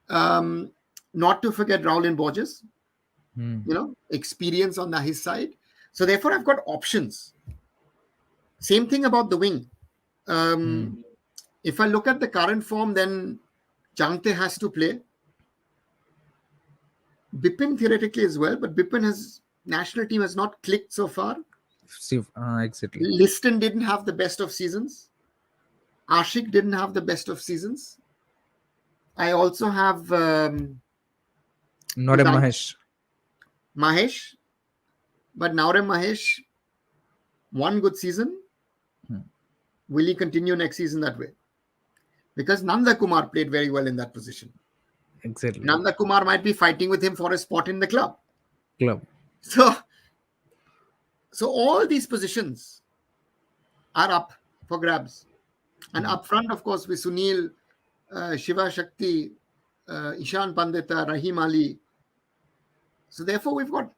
Not to forget Raul Borges. Experience on his side. So therefore, I've got options. Same thing about the wing. If I look at the current form, then Jangte has to play. Bipin theoretically as well, but Bipin national team has not clicked so far. Exactly. Liston didn't have the best of seasons. Ashik didn't have the best of seasons. I also have Norem Mahesh. But Naurem Mahesh, one good season. Will he continue next season that way? Because Nanda Kumar played very well in that position. Exactly. Nanda Kumar might be fighting with him for a spot in the club. So all these positions are up for grabs. And up front, of course, with Sunil, Shiva Shakti, Ishan Pandita, Rahim Ali. So therefore, we've got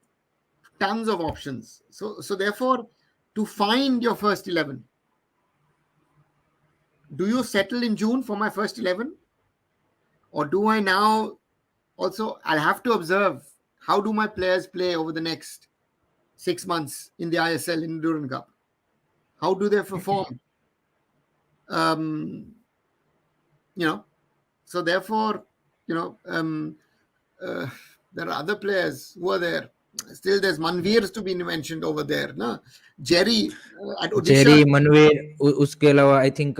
tons of options. So therefore, to find your first 11, do you settle in June for my first 11? Or do I now also, I'll have to observe, how do my players play over the next 6 months in the ISL in Durand Cup? How do they perform? So therefore, there are other players who are there. Still, there's Manveer to be mentioned over there. No? Jerry at Odisha. Jerry, Manveer, उसके अलावा I think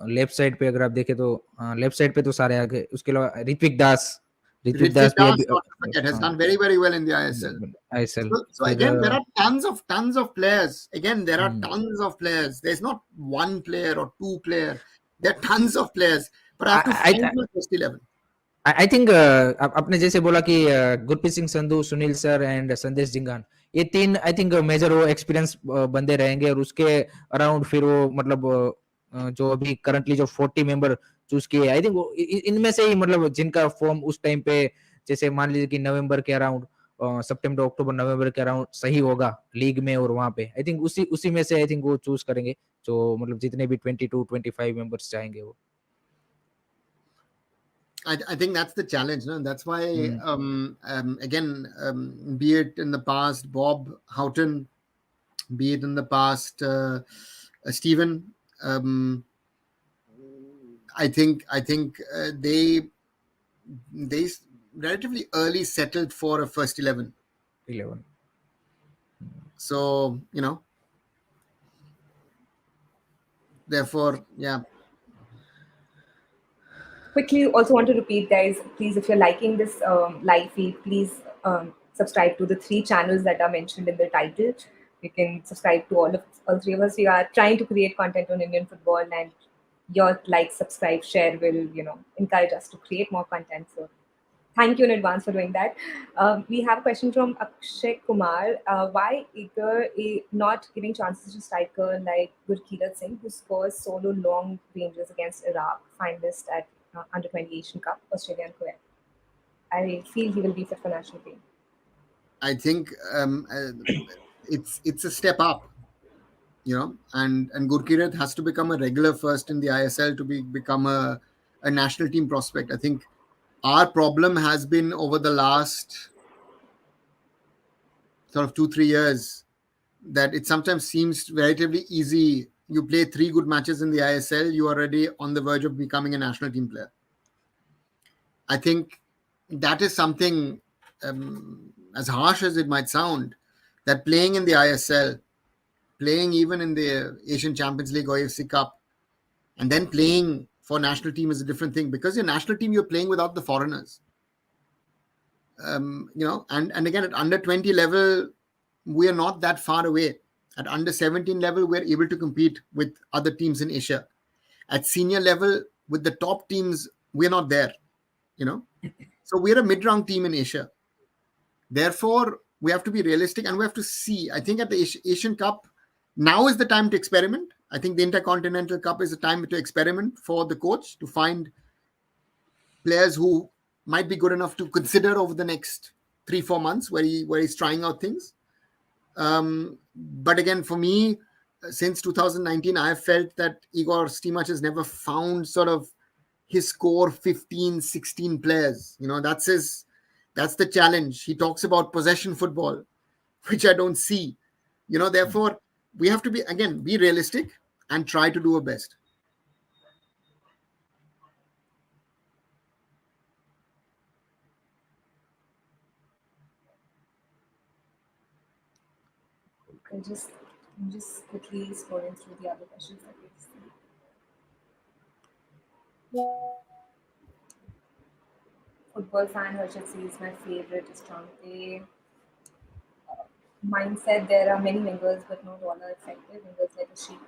left side पे अगर आप देखें तो left side पे तो सारे आगे. उसके अलावा ऋत्विक दास भी has done very, very well in the ISL. So again, there are tons of players. Again, there are tons of players. There's not one player or two player. There are tons of players. But I have to find my first 11. I think आपने जैसे बोला कि Gurpreet Singh Sandhu, Sunil sir and संदेश जिंगान, ये तीन I think major वो experience बंदे रहेंगे, और उसके अराउंड फिर वो मतलब जो अभी करंटली जो 40 मेंबर चूज किए, आई थिंक इनमें से ही मतलब जिनका फॉर्म उस टाइम पे, जैसे मान लीजिए कि नवंबर के अराउंड, सितंबर अक्टूबर नवंबर के अराउंड सही होगा लीग में, और वहां पे आई थिंक उसी में से आई थिंक वो चूज करेंगे, जो मतलब जितने भी 22-25 मेंबर्स चाहेंगे वो. I think that's the challenge, no? That's why again, be it in the past Bob Houghton, be it in the past Stephen, I think they relatively early settled for a first 11. 11. So therefore, yeah. Quickly, also want to repeat, guys, please, if you're liking this live feed, please subscribe to the 3 channels that are mentioned in the title. You can subscribe to all 3 of us. We are trying to create content on Indian football, and your like, subscribe, share will encourage us to create more content. So thank you in advance for doing that. We have a question from Akshay Kumar. Why Iker not giving chances to striker like Gurkirat Singh, who scores solo long ranges against Iraq, finalist at Under 20 Asian Cup, Australia and Kuwait? I feel he will be fit for national team. I think it's a step up, and Gurkirat has to become a regular first in the ISL to become a national team prospect. I think our problem has been over the last sort of 2-3 years that it sometimes seems relatively easy. You play 3 good matches in the ISL, you are already on the verge of becoming a national team player. I think that is something, as harsh as it might sound, that playing in the ISL, playing even in the Asian Champions League or AFC Cup, and then playing for national team is a different thing, because your national team, you're playing without the foreigners. And again, at under 20 level, we are not that far away. At under 17 level, we're able to compete with other teams in Asia. At senior level, with the top teams, we're not there. So we're a mid-round team in Asia. Therefore, we have to be realistic, and we have to see. I think at the Asian Cup, now is the time to experiment. I think the Intercontinental Cup is the time to experiment for the coach to find players who might be good enough to consider over the next 3-4 months where he's trying out things. But again, for me, since 2019, I have felt that Igor Stimac has never found sort of his core 15, 16 players. That's the challenge. He talks about possession football, which I don't see. Therefore, we have to be realistic and try to do our best. I'm just quickly scrolling through the other questions that we've seen. Football fan Harshit says my favorite is Chante. Mindset, there are many wingers, but not all are effective. Wingers like a Sheikh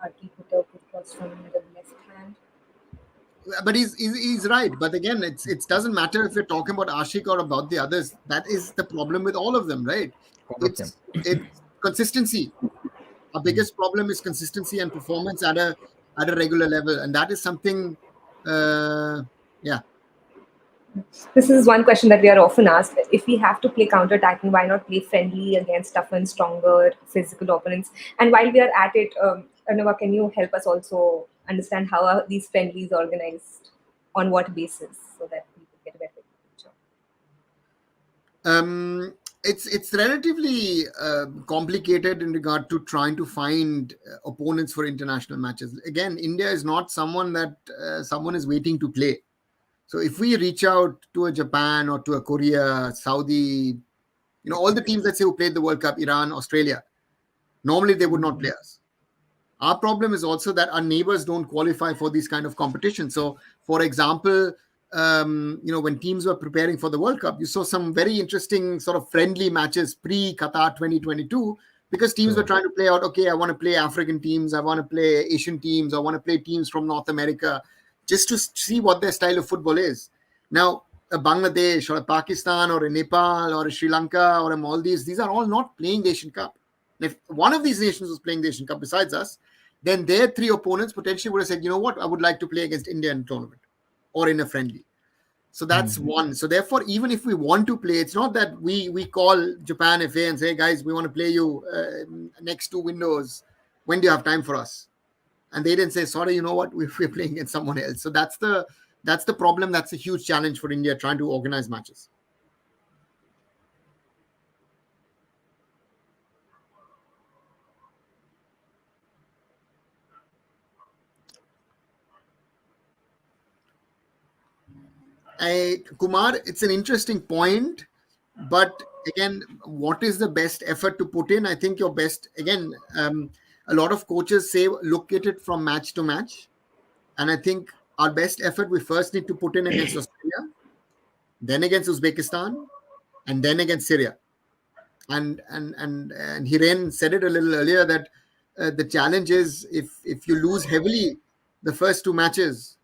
Arti Putter could cross from the left hand. But he's right. But again, it doesn't matter if you're talking about Ashik or about the others. That is the problem with all of them, right? It's consistency. Our biggest problem is consistency and performance at a regular level, and that is something. This is one question that we are often asked. If we have to play counter-attacking, why not play friendly against tougher and stronger physical opponents? And while we are at it, Arunava, can you help us also understand how are these friendlies organized? On what basis? So that we can get a better picture. It's relatively complicated in regard to trying to find opponents for international matches. Again, India is not someone that someone is waiting to play. So if we reach out to a Japan or to a Korea, Saudi, all the teams, let's say, who played the World Cup, Iran, Australia, normally they would not play us. Our problem is also that our neighbors don't qualify for these kind of competitions. So, for example, when teams were preparing for the World Cup, you saw some very interesting sort of friendly matches pre-Qatar 2022, because teams were trying to play out, okay, I want to play African teams, I want to play Asian teams, I want to play teams from North America, just to see what their style of football is. Now, a Bangladesh or a Pakistan or a Nepal or a Sri Lanka or a Maldives, these are all not playing the Asian Cup. And if one of these nations was playing the Asian Cup besides us, then their three opponents potentially would have said, you know what, I would like to play against India in a tournament or in a friendly. So that's one. So therefore, even if we want to play, it's not that we call Japan FA and say, guys, we want to play you next 2 windows. When do you have time for us? And they didn't say, sorry, you know what, we're playing against someone else. So that's the problem. That's a huge challenge for India trying to organize matches. Kumar, it's an interesting point, but again, what is the best effort to put in? I think your best, again, a lot of coaches say look at it from match to match. And I think our best effort we first need to put in against Australia, then against Uzbekistan, and then against Syria. And Hiren said it a little earlier that the challenge is if you lose heavily the first 2 matches,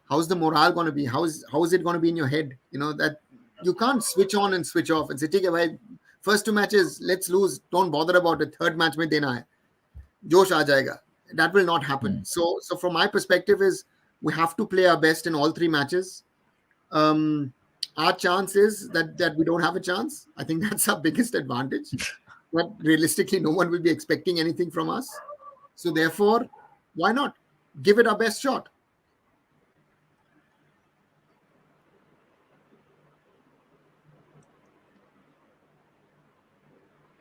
how's the morale going to be? How is it going to be in your head? You know, that you can't switch on and switch off and say, take away first 2 matches, let's lose, don't bother about it. Third match mein dena hai, josh aa jayega. That will not happen. So from my perspective is we have to play our best in all 3 matches. Our chance is that we don't have a chance. I think that's our biggest advantage. But realistically, no one will be expecting anything from us. So therefore, why not give it our best shot?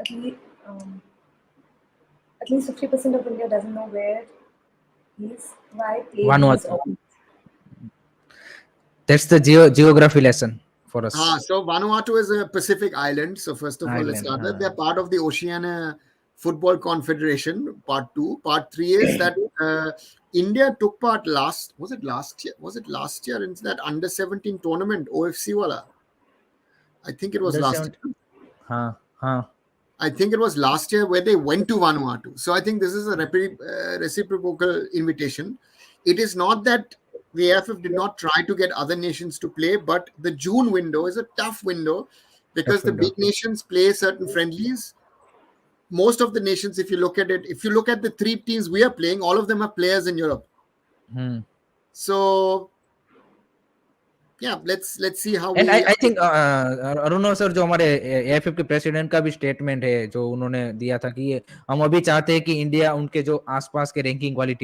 At least 50% of India doesn't know where he's why Vanuatu. That's the geography lesson for us. So Vanuatu is a Pacific island. So first of all, let's start that. They're part of the Oceania Football Confederation, part 2. Part 3 is that India took part last year in that under-17 tournament, OFC wala. I think it was last year. I think it was last year where they went to Vanuatu. So I think this is a reciprocal invitation. It is not that the AFF did not try to get other nations to play, but the June window is a tough window because the big nations play certain friendlies. Most of the nations, if you look at the 3 teams we are playing, all of them are players in Europe. So yeah, let's see how. And I think Arunava sir जो हमारे AFF के president का भी statement है जो उन्होंने दिया था कि ये हम अभी चाहते हैं कि इंडिया उनके जो आसपास के रैंकिंग वाली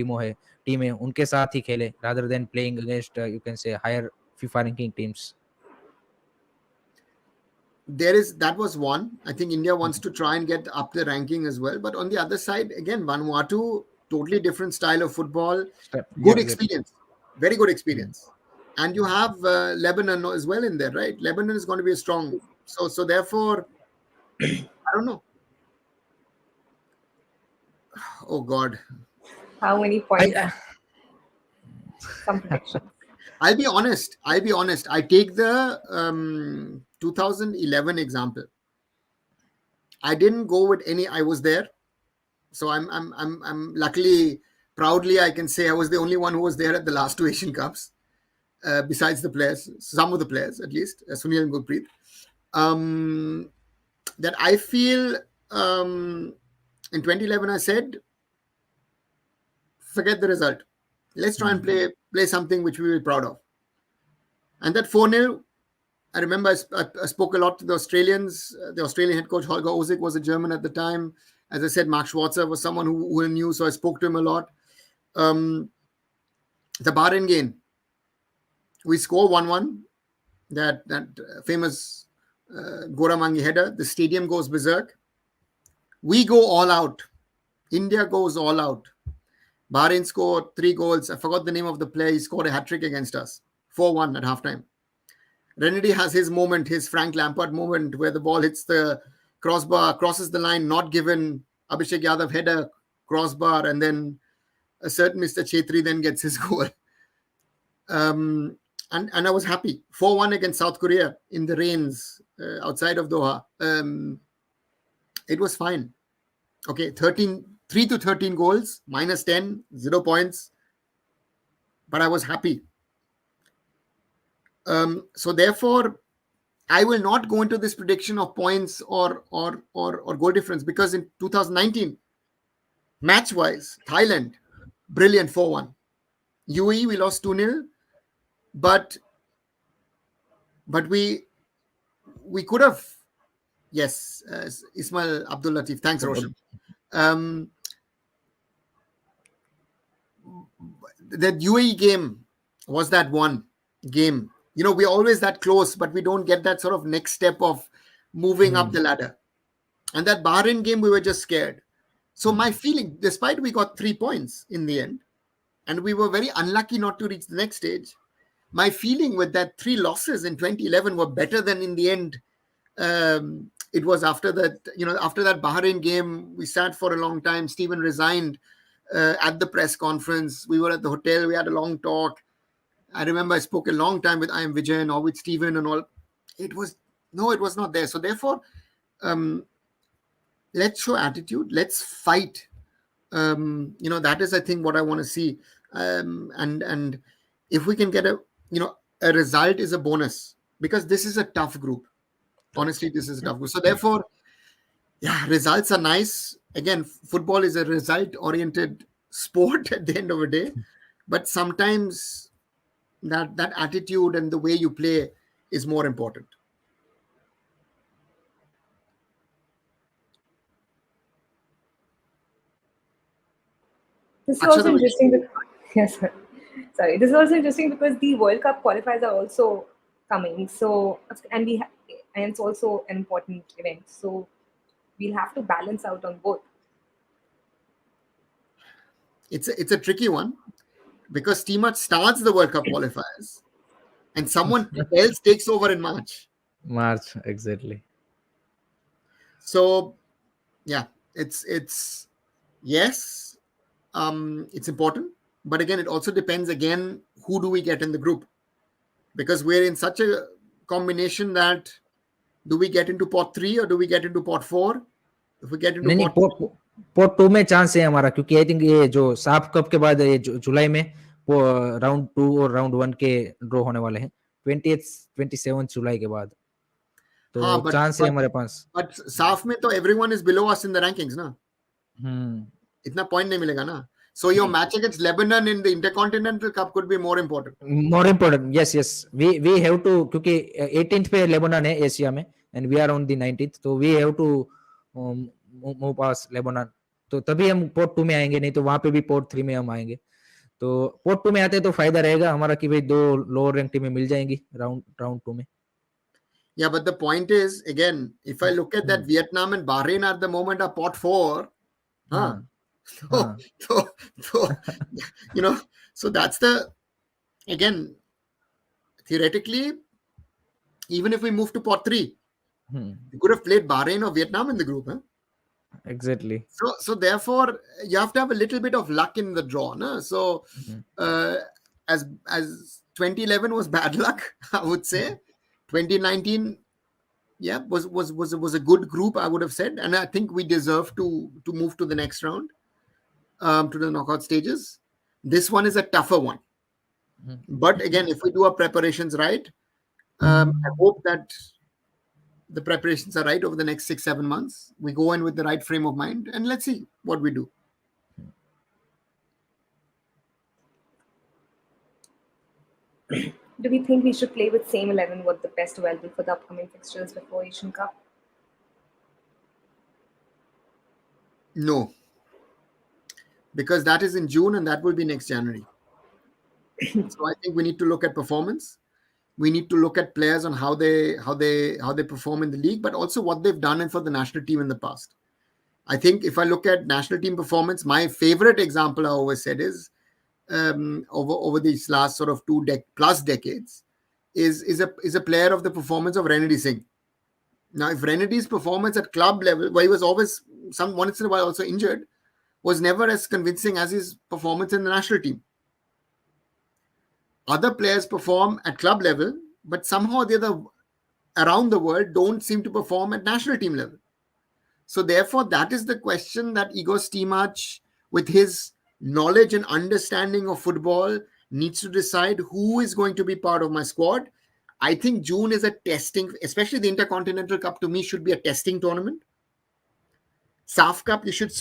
टीमें उनके साथ ही खेले rather than playing against you can say higher FIFA ranking teams. That was one. I think India wants to try and get up the ranking as well. But on the other side, again, Vanuatu, totally different style of football. Good experience. Very good experience. And you have Lebanon as well in there, right? Lebanon is going to be a strong. So therefore, I don't know. Oh, God. How many points? Some prediction. I'll be honest. I take the 2011 example. I didn't go with any. I was there, so I'm luckily, proudly, I can say I was the only one who was there at the last 2 Asian Cups, besides the players, some of the players at least, Sunil and Gurpreet. That I feel in 2011 I said, forget the result. Let's try and play something which we will be proud of. And that 4-0, I remember I spoke a lot to the Australians. The Australian head coach, Holger Ozick, was a German at the time. As I said, Mark Schwarzer was someone who I knew, so I spoke to him a lot. The Bahrain game, we score 1-1. That famous Goramangi header. The stadium goes berserk. We go all out. India goes all out. Bahrain scored 3 goals. I forgot the name of the player. He scored a hat-trick against us. 4-1 at halftime. Renedy has his moment, his Frank Lampard moment, where the ball hits the crossbar, crosses the line, not given. Abhishek Yadav header, crossbar, and then a certain Mr. Chetri then gets his goal. And I was happy. 4-1 against South Korea in the rains outside of Doha. It was fine. Okay, 3 to 13 goals, minus 10, 0 points. But I was happy. So therefore, I will not go into this prediction of points or goal difference, because in 2019, match wise, Thailand, brilliant 4-1. UAE, we lost 2-0, but we could have, yes, Ismail Abdul Latif, thanks Roshan. That UAE game was that one game. We're always that close, but we don't get that sort of next step of moving up the ladder. And that Bahrain game, we were just scared. So my feeling, despite we got 3 points in the end, and we were very unlucky not to reach the next stage, my feeling with that 3 losses in 2011 were better than in the end. It was after that, after that Bahrain game, we sat for a long time. Stephen resigned at the press conference. We were at the hotel. We had a long talk. I remember I spoke a long time with I am Vijayan or with Stephen and all. It was not there. So therefore, let's show attitude. Let's fight. That is, I think, what I want to see. And if we can get a result is a bonus, because this is a tough group. Honestly, this is a tough group. So therefore, yeah, results are nice. Again, football is a result-oriented sport at the end of the day. But sometimes that attitude and the way you play is more important. This is also interesting. Yes, sir. Sorry. This is also interesting because the World Cup qualifiers are also coming. So, and it's also an important event. So, we'll have to balance out on both. It's a tricky one, because T-Mart starts the World Cup qualifiers and someone else takes over in March. Exactly. So, yeah, it's yes, it's important. But again, it also depends, again, who do we get in the group? Because we're in such a combination that do we get into pot 3 or do we get into pot 4? If we get into pot 2 में chance है हमारा, क्योंकि I think ये जो साफ cup के बाद ये जुलाई में राउंड 2 और राउंड 1 के ड्रॉ होने वाले हैं 27 जुलाई के बाद, तो चांस है हमारे पास. बट साफ में तो everyone is below us in the rankings ना. इतना पॉइंट नहीं मिलेगा ना. So your match against Lebanon in the Intercontinental Cup could be more important. More important, yes. We have to, क्योंकि 18th पे Lebanon है एशिया में and we are on the 19th, so we have to move past Lebanon. तो तभी हम port 2 में आएंगे, नहीं तो वहां पे भी पोर्ट 3 में हम आएंगे. तो पोर्ट 2 में आते तो फायदा रहेगा हमारा कि भाई 2 लोअर रैंक टीमें मिल जाएंगी राउंड 2 में. Yeah, but the point is, again, if I look at that, Vietnam and Bahrain at the moment are pot 4. So that's again, theoretically, even if we move to pot 3, we could have played Bahrain or Vietnam in the group. Exactly. So therefore, you have to have a little bit of luck in the draw. No? So as 2011 was bad luck, I would say. 2019, yeah, was a good group, I would have said, and I think we deserve to move to the next round, to the knockout stages. This one is a tougher one, but again, if we do our preparations right, I hope that the preparations are right over the next 6-7 months. We go in with the right frame of mind, and let's see what we do. Do we think we should play with same 11 with the best available for the upcoming fixtures before Asian Cup? No, because that is in June and that will be next January. So I think we need to look at performance. We need to look at players on how they perform in the league, but also what they've done for the national team in the past. I think if I look at national team performance, my favorite example I always said is over these last sort of 2 plus decades is a player of the performance of Renedy Singh. Now, if Renedy's performance at club level, where he was always once in a while also injured, was never as convincing as his performance in the national team. Other players perform at club level, but somehow the other around the world don't seem to perform at national team level. So therefore, that is the question that Igor Stimac, with his knowledge and understanding of football, needs to decide who is going to be part of my squad I think June is a testing, especially the Intercontinental Cup to me should be a testing tournament. SAF Cup, you should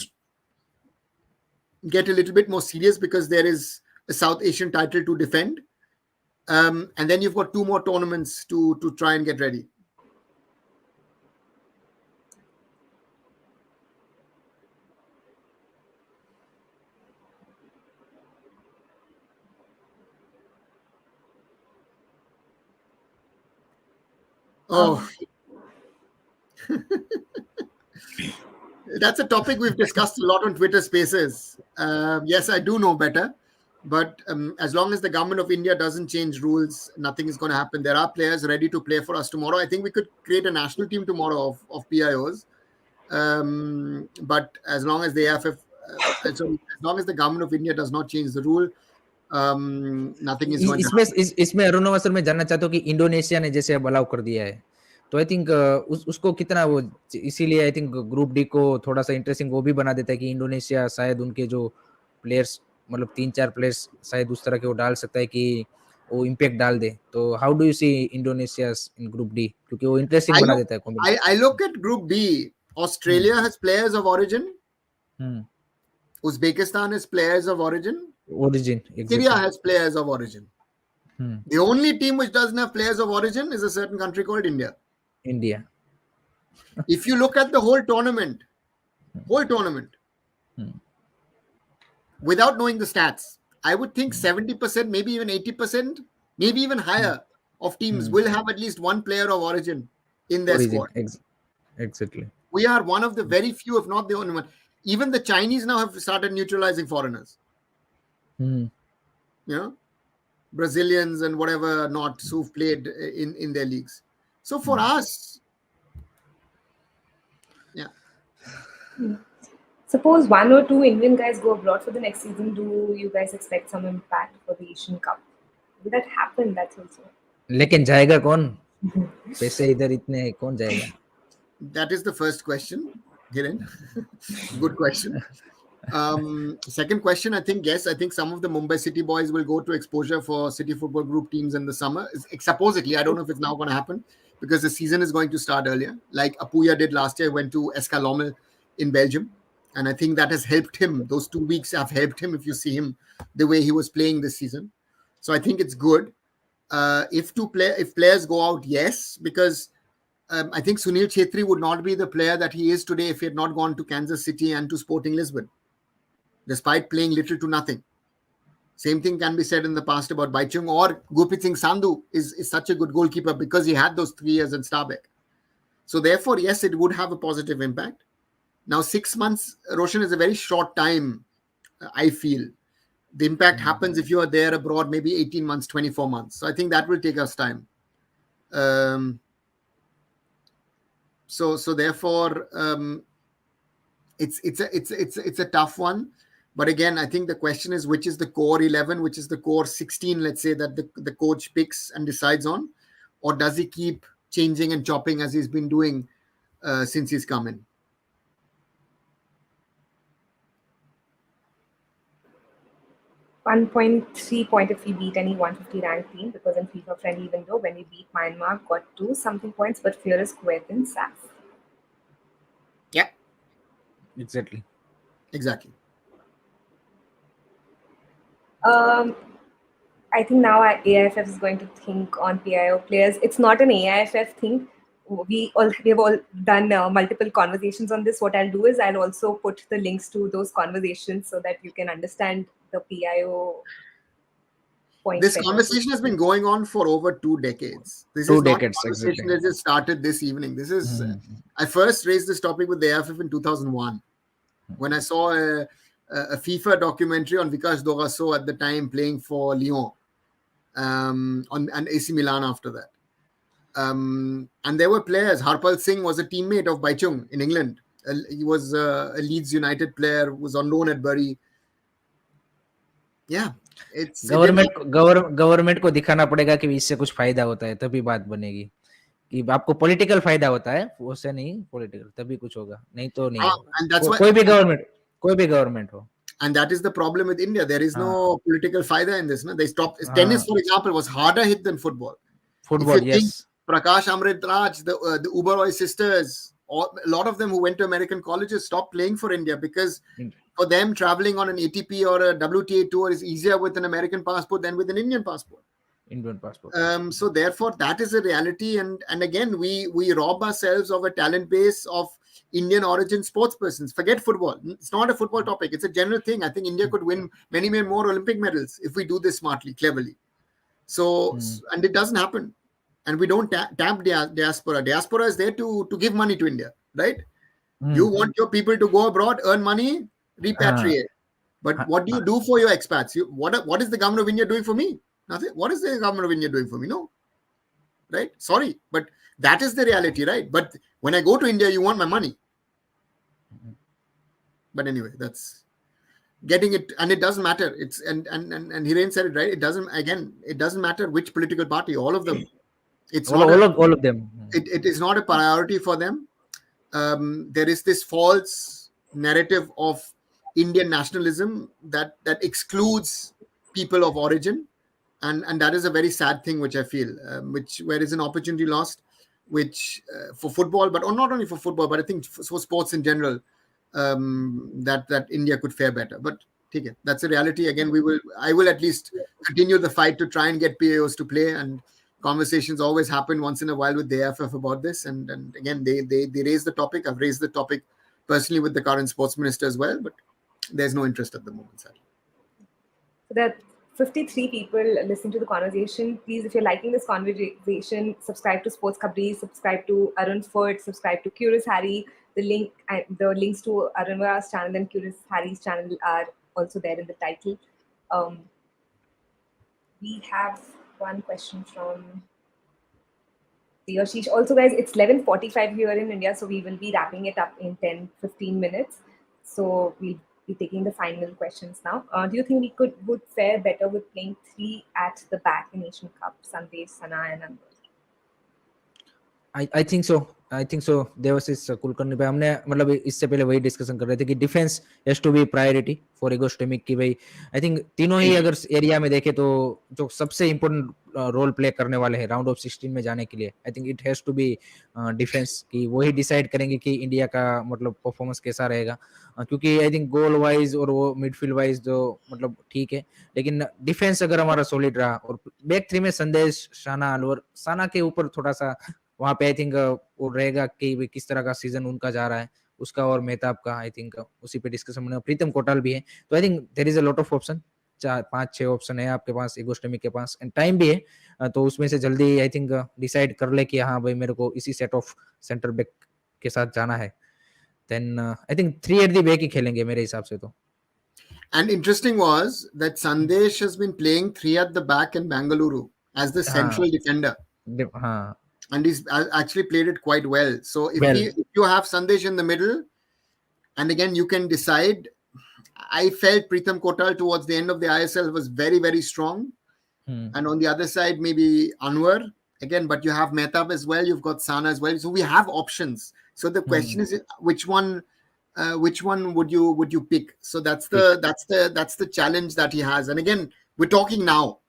get a little bit more serious because there is a South Asian title to defend. And then you've got 2 more tournaments to try and get ready. Oh, that's a topic we've discussed a lot on Twitter Spaces. Yes, I do know better. But as long as the government of India doesn't change rules, nothing is going to happen. There are players ready to play for us tomorrow. I think we could create a national team tomorrow of PIOs. But as long as the AFF, as long as the government of India does not change the rule, nothing is going to happen. इसमें Arunav sir मैं जानना चाहता हूँ कि Indonesia ने जैसे अब allow कर दिया है, तो आई थिंक उसको कितना वो, इसीलिए आई थिंक ग्रुप डी को थोड़ा सा इंटरेस्टिंग वो भी बना देता है कि इंडोनेशिया शायद उनके जो प्लेयर्स मतलब 3-4 प्लेयर्स शायद उस तरह के वो डाल सकता है कि वो इम्पैक्ट डाल दे. तो how do you see Indonesia in group D, क्योंकि वो इंटरेस्टिंग बना देता है. I look at Group D. Australia has players of origin. Uzbekistan has players of origin. Exactly. Syria has players of origin. The only team which doesn't have players of origin is a certain country called India. If you look at the whole tournament, without knowing the stats, I would think 70%, maybe even 80%, maybe even higher of teams will have at least one player of origin in their squad. Exactly. We are one of the very few, if not the only one. Even the Chinese now have started neutralizing foreigners. You know, Brazilians and whatever not who've played in their leagues. So for us, yeah. Suppose 1 or 2 Indian guys go abroad for the next season, do you guys expect some impact for the Asian Cup? Will that happen? That's also. लेकिन जाएगा कौन? पैसे इधर इतने हैं, कौन जाएगा? That is the first question, Hiren. Good question. Second question, I think some of the Mumbai City boys will go to exposure for City Football Group teams in the summer. Supposedly, I don't know if it's now going to happen because the season is going to start earlier. Like Apuya did last year, went to SK Lommel in Belgium. And I think that has helped him. Those 2 weeks have helped him if you see him the way he was playing this season. So I think it's good. If players go out, yes, because I think Sunil Chhetri would not be the player that he is today if he had not gone to Kansas City and to Sporting Lisbon, despite playing little to nothing. Same thing can be said in the past about Baichung, or Gurpreet Singh Sandhu is such a good goalkeeper because he had those 3 years in Stabæk. So therefore, yes, it would have a positive impact. Now, 6 months, Roshan, is a very short time, I feel. The impact happens if you are there abroad, maybe 18 months, 24 months. So I think that will take us time. So therefore, it's a tough one. But again, I think the question is, which is the core 11, which is the core 16, let's say, that the coach picks and decides on, or does he keep changing and chopping as he's been doing since he's come in? $1.3 point if we beat any 150 ranked team, because in FIFA friendly window, when we beat Myanmar, got 2 something points, but fear is Kuwait and SAF. Yeah. Exactly. I think now AIFF is going to think on PIO players. It's not an AIFF thing. We have all done multiple conversations on this. What I'll do is I'll also put the links to those conversations so that you can understand the PIO point. This conversation has been going on for over 2 decades. This is not a conversation that just started this evening. This is I first raised this topic with the AFF in 2001 when I saw a FIFA documentary on Vikas Dogaso at the time playing for Lyon and AC Milan after that. And there were players. Harpal Singh was a teammate of Baichung in England. He was a Leeds United player, was on loan at Bury. Yeah. Government को दिखाना पड़ेगा कि इससे कुछ फायदा होता है, तभी बात बनेगी. कि आपको पॉलिटिकल फायदा होता है, उससे नहीं, पॉलिटिकल तभी कुछ होगा, नहीं तो नहीं होगा. कोई भी गवर्नमेंट हो. And that is the problem with India. There is no political faida in this. No? They stopped. Tennis, for example, was harder hit than football. Football, you think yes. Prakash Amrit Raj, the Uberoi sisters, a lot of them who went to American colleges stopped playing for India because for them traveling on an ATP or a WTA tour is easier with an American passport than with an Indian passport. Indian passport. So therefore, that is a reality, and again, we rob ourselves of a talent base of Indian origin sports persons. Forget football; it's not a football topic; it's a general thing. I think India could win many more Olympic medals if we do this smartly, cleverly. So, and it doesn't happen, and we don't tap diaspora. Diaspora is there to give money to India, right? You want your people to go abroad, earn money, repatriate. But what do you do for your expats? What is the government of India doing for me? Nothing. What is the government of India doing for me? No. Right? Sorry. But that is the reality, right? But when I go to India, you want my money. But anyway, that's getting it, and it doesn't matter. It's and Hiren said it right. It doesn't matter which political party, all of them. It's all of them. It is not a priority for them. There is this false narrative of Indian nationalism that excludes people of origin, and that is a very sad thing, which I feel, where is an opportunity lost, which for football, but not only for football, but I think for sports in general, that India could fare better. But okay, that's a reality. Again, I will at least continue the fight to try and get PAOs to play, and conversations always happen once in a while with the AFF about this, and again they raise the topic. I've raised the topic personally with the current sports minister as well, but there's no interest at the moment, sadly. So that 53 people listening to the conversation. Please, if you're liking this conversation, subscribe to Sports Khabri, subscribe to arunfoot, subscribe to Curious Harry. The links to Arunava's channel and Curious Harry's channel are also there in the title. We have one question from Yashish. Also, guys, it's 11:45 here in India, so we will be wrapping it up in 10-15 minutes. So we'll be taking the final questions now. Do you think we would fare better with playing 3 at the back in Asian Cup? Sandesh, Sana, and Anwar. I think so. Debashish Kulkarni भाई, हमने मतलब इससे पहले वही discussion कर रहे थे कि defence has to be priority for Igor Stimac की भाई. आई थिंक तीनों ही अगर एरिया में देखे तो जो सबसे इम्पोर्टेंट रोल प्ले करने वाले हैं राउंड ऑफ 16 में जाने के लिए, I think it has to be defence की. वही डिसाइड करेंगे कि इंडिया का मतलब परफॉर्मेंस कैसा रहेगा, क्योंकि आई थिंक गोल वाइज और वो मिडफील्ड वाइज जो मतलब ठीक है, लेकिन डिफेंस अगर हमारा सॉलिड रहा और बैक थ्री में संदेश, शाना, अलवर, साना के ऊपर थोड़ा सा वहां पे आई थिंक वो रहेगा कि किस तरह का सीजन उनका जा रहा है उसका, और मेहताब का आई थिंक उसी पे डिस्कशन होने. प्रीतम कोटाल भी है, तो I think there is a lot of option. 4-5-6 option है आपके पास, एगोस्टेमिक के पास, एंड टाइम भी है, तो उसमें से जल्दी आई थिंक डिसाइड कर ले कि हाँ भाई मेरे को इसी सेट ऑफ सेंटर बैक के साथ जाना है. Then I think 3 at the back ही खेलेंगे मेरे हिसाब से तो. And interesting was that Sandesh has been playing 3 at the back in Bengaluru as the central defender. And he's actually played it quite well. So if you have Sandesh in the middle, and again you can decide. I felt Pritham Kotal towards the end of the ISL was very, very strong. And on the other side, maybe Anwar again, but you have Mehtab as well. You've got Sana as well. So we have options. So the question is, which one would you pick? So that's the challenge that he has. And again, we're talking now.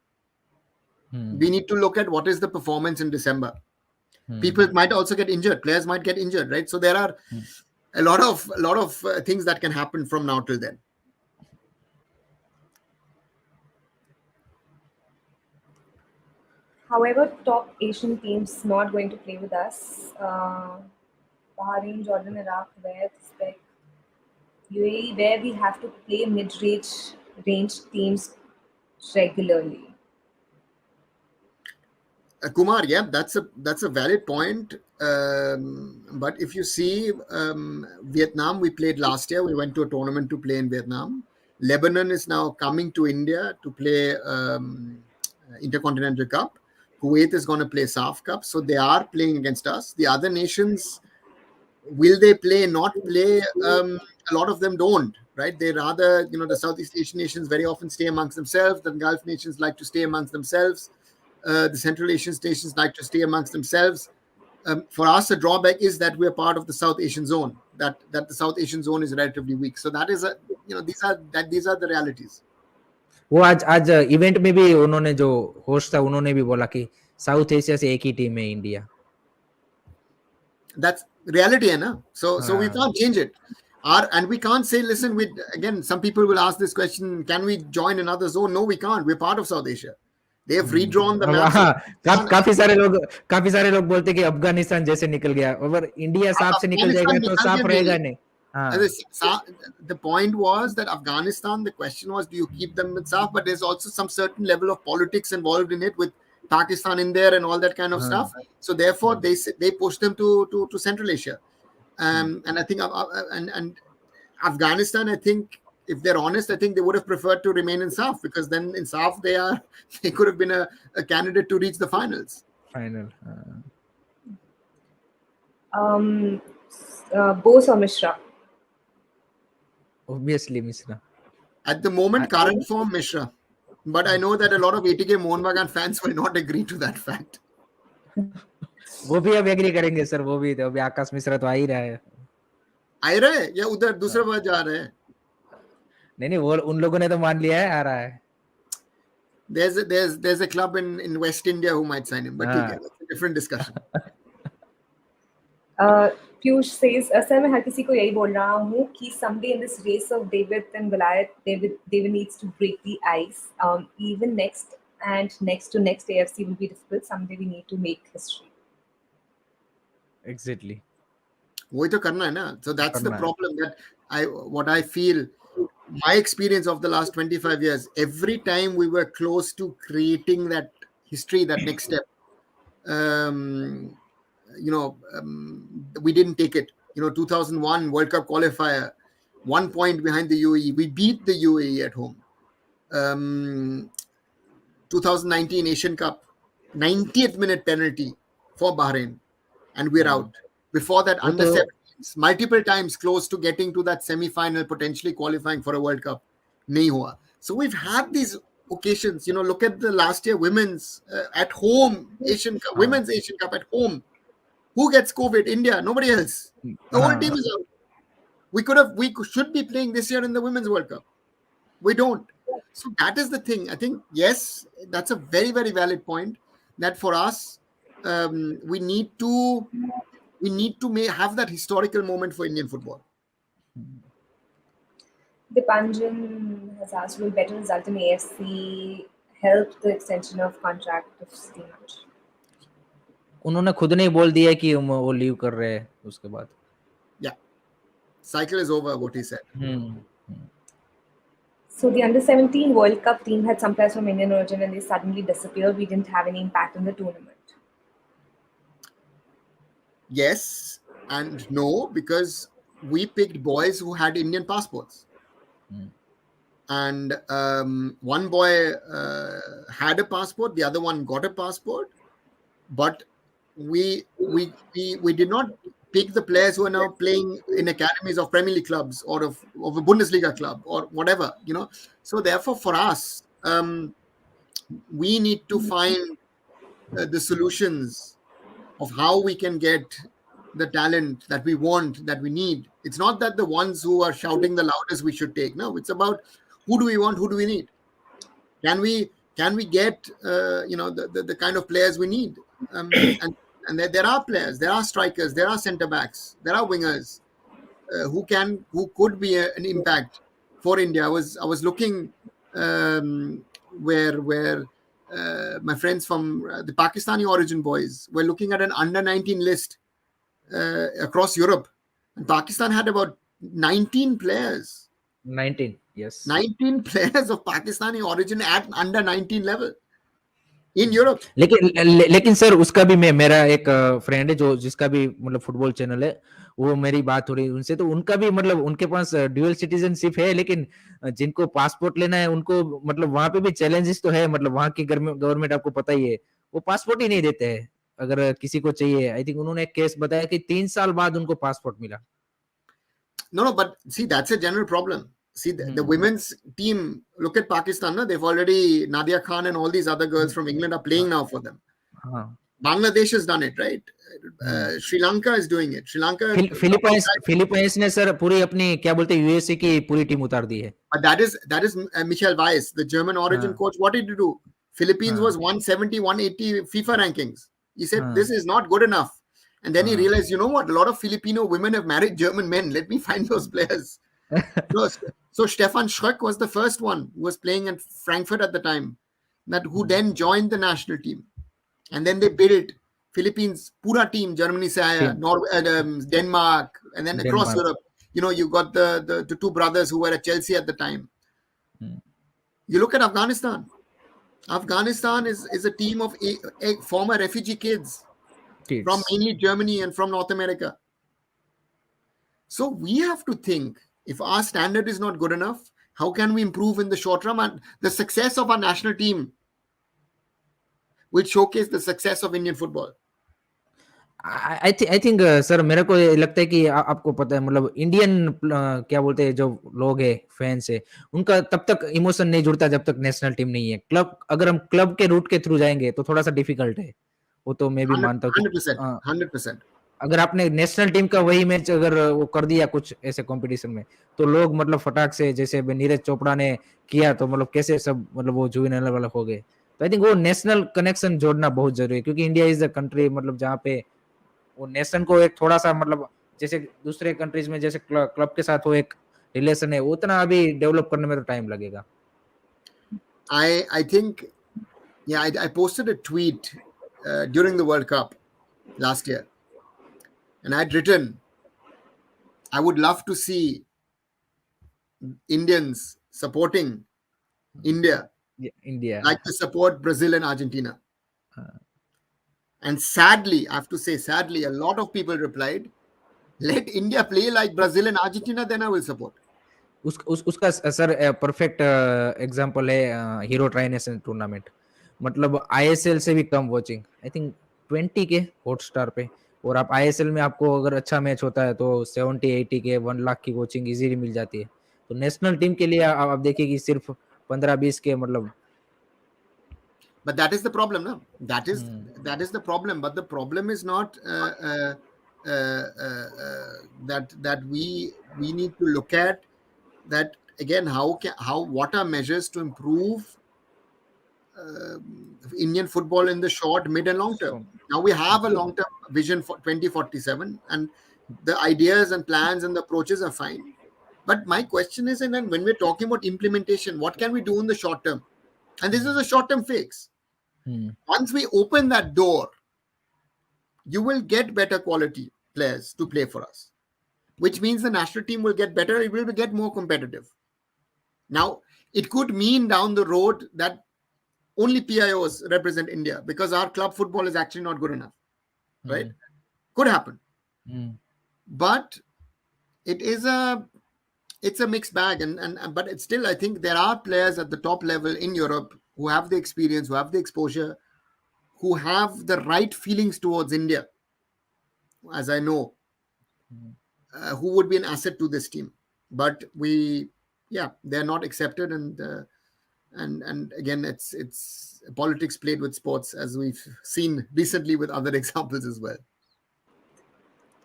We need to look at what is the performance in December. People might also get injured. Players might get injured, right? So there are a lot of things that can happen from now till then. However, top Asian teams not going to play with us. Bahrain, Jordan, Iraq, Kuwait, Uzbek, UAE, where we have to play mid-range teams regularly. Kumar, yeah, that's a valid point. But if you see Vietnam, we played last year. We went to a tournament to play in Vietnam. Lebanon is now coming to India to play Intercontinental Cup. Kuwait is going to play SAF Cup. So they are playing against us. The other nations, will they play, not play? A lot of them don't, right? They rather, the Southeast Asian nations very often stay amongst themselves. The Gulf nations like to stay amongst themselves. The Central Asian nations like to stay amongst themselves. For us, the drawback is that we're part of the South Asian zone. That the South Asian zone is relatively weak. So that is these are the realities. वो आज event में भी उन्होंने जो host था उन्होंने भी बोला कि साउथ एशिया से एक ही टीम है India. That's reality, hai na? So we हाँ. can't change it. And we can't say, listen, again, some people will ask this question, can we join another zone? No, we can't. We're part of South Asia. They have redrawn the अब map. हाँ, काफी सारे लोग बोलते कि अफगानिस्तान जैसे निकल गया, अगर इंडिया साफ से निकल जाएगा तो साफ रहेगा नहीं. The point was that Afghanistan, the question was, do you keep them with SAF? But there's also some certain level of politics involved in it, with Pakistan in there and all that kind of stuff. So therefore, they pushed them to Central Asia. And I think and Afghanistan, I think, if they're honest, I think they would have preferred to remain in SAF, because then in SAF they could have been a candidate to reach the finals. Bose or Mishra? Obviously Mishra. At the moment, current form, Mishra. But I know that a lot of ATK Mohun Bagan fans will not agree to that fact. वो भी अब agree करेंगे sir, वो भी अभी आकाश मिश्रा तो आ ही रहा है. आ रहा है या उधर दूसरा बार जा रहे हैं? नहीं, वो उन लोगों ने तो मान लिया है, आ रहा है. There's a club in West India who might sign him, but that's a different discussion. Piyush says, sir, मैं हर किसी को यही बोल रहा हूँ कि someday in this race of David and Goliath, David needs to break the ice. Even next to next AFC will be difficult. Someday we need to make history. Exactly. वही तो करना है ना. So that's the problem, that what I feel, my experience of the last 25 years, every time we were close to creating that history, that next step, we didn't take it. 2001 World Cup qualifier, 1 point behind the UAE. We beat the UAE at home. 2019 Asian Cup, 90th minute penalty for Bahrain, and we're out. Before that, under 17s, multiple times close to getting to that semi-final, potentially qualifying for a World Cup. Nahi hua. So we've had these occasions. Look at the last year women's at home Asian Cup, women's Asian Cup at home. Who gets COVID? India. Nobody else. The whole team is out. We should be playing this year in the Women's World Cup. We don't. So that is the thing. I think, yes, that's a very, very valid point, that for us, we need to have that historical moment for Indian football. Dipanjan has asked, will better result in AFC help the extension of contract of Steve Nash? उन्होंने खुद ने बोल दिया कि वो leave कर रहे हैं उसके बाद. Yeah, cycle is over, what he said. So the under-17 World Cup team had some players from Indian origin and they suddenly disappeared. We didn't have any impact on the tournament. Yes and no, because we picked boys who had Indian passports. And one boy had a passport, the other one got a passport, but we did not pick the players who are now playing in academies of Premier League clubs or of a Bundesliga club or whatever, So therefore, for us, we need to find the solutions of how we can get the talent that we want, that we need. It's not that the ones who are shouting the loudest we should take. No, it's about who do we want, who do we need? Can we get the kind of players we need? And there are players, there are strikers, there are centre backs, there are wingers who could be an impact for India. I was looking where my friends from the Pakistani origin boys were looking at an under-19 list across Europe, and Pakistan had about 19 players. 19, yes. 19 players of Pakistani origin at under 19 level in Europe. लेकिन sir उसका भी मेरा एक friend है जिसका भी मतलब football channel है, वो मेरी बात हो रही उनसे, तो उनका भी मतलब उनके पास ड्यूअल सिटीजनशिप है, लेकिन जिनको पासपोर्ट लेना है उनको मतलब वहां पे भी चैलेंजेस तो है. मतलब वहां की गवर्नमेंट आपको पता ही है, वो पासपोर्ट ही नहीं देते हैं अगर किसी को चाहिए. आई थिंक उन्होंने एक केस बताया कि 3 साल बाद उनको पासपोर्ट मिला. No, but see, that's a general problem. See, the women's team, look at Pakistan, no? They've already, Nadia Khan and all these other girls from England are playing now for them. Bangladesh has done it, right? Sri Lanka is doing it. Sri Lanka. Philippines ने sir पूरी अपनी क्या बोलते हैं USA की पूरी team उतार दी है. But that is Michael Weiss, the German origin coach. What did he do? Philippines was 170, 180 FIFA rankings. He said, this is not good enough. And then he realized, you know what? A lot of Filipino women have married German men. Let me find those players. So Stefan Schröck was the first one who was playing at Frankfurt at the time, who then joined the national team. And then they built Philippines, pura team, Germany se aaya, Norway, Denmark, and then across Europe. You know, you got the two brothers who were at Chelsea at the time. You look at Afghanistan. Afghanistan is a team of former refugee kids from mainly Germany and from North America. So we have to think, if our standard is not good enough, how can we improve in the short run? And the success of our national team will showcase the success of Indian football. I think sir मेरे को लगता है कि आपको पता है मतलब Indian क्या बोलते हैं जो लोग हैं फैंस है उनका तब तक इमोशन नहीं जुड़ता जब तक नेशनल टीम नहीं है क्लब अगर हम क्लब के रूट के थ्रू जाएंगे तो थोड़ा सा डिफिकल्ट है वो तो मैं भी मानता हूँ 100%. अगर आपने नेशनल टीम का वही मैच अगर वो कर दिया कुछ ऐसे कंपटीशन में तो लोग मतलब फटाक से जैसे नीरज चोपड़ा ने किया तो मतलब कैसे सब मतलब वो जुवेनाइल वाला हो गए तो आई थिंक वो नेशनल कनेक्शन जोड़ना बहुत जरूरी है क्योंकि इंडिया इज द कंट्री मतलब जहाँ पे वो नेशन को एक थोड़ा सा मतलब जैसे दूसरे कंट्रीज में जैसे क्लब के साथ वो एक रिलेशन है उतना अभी डेवलप करने में तो टाइम लगेगा. I think I posted a tweet during the World Cup last year and I'd written I would love to see Indians supporting India like to support Brazil and Argentina. And sadly, I have to say, sadly, a lot of people replied, let India play like Brazil and Argentina, then I will support. उसका sir perfect example है hero ट्राइनेशन tournament मतलब ISL से भी कम watching I think 20 के Hotstar पे और आप ISL में आपको अगर अच्छा मैच होता है तो 70-80 के 1 लाख की वॉचिंग इजीली मिल जाती है तो नेशनल टीम के लिए आप देखिए कि सिर्फ 15-20 के मतलब But that is the problem, no? That is the problem. But the problem is not that we need to look at that again. What are measures to improve Indian football in the short, mid, and long term? Now we have a long term vision for 2047, and the ideas and plans and the approaches are fine. But my question is, and then when we're talking about implementation, what can we do in the short term? And this is a short term fix. Once we open that door, you will get better quality players to play for us, which means the national team will get better. It will get more competitive. Now, it could mean down the road that only PIOs represent India because our club football is actually not good enough, right? Could happen. But it's a mixed bag. But it's still, I think there are players at the top level in Europe who have the experience, who have the exposure, who have the right feelings towards India, as I know, who would be an asset to this team. But they're not accepted, and again, it's politics played with sports, as we've seen recently with other examples as well.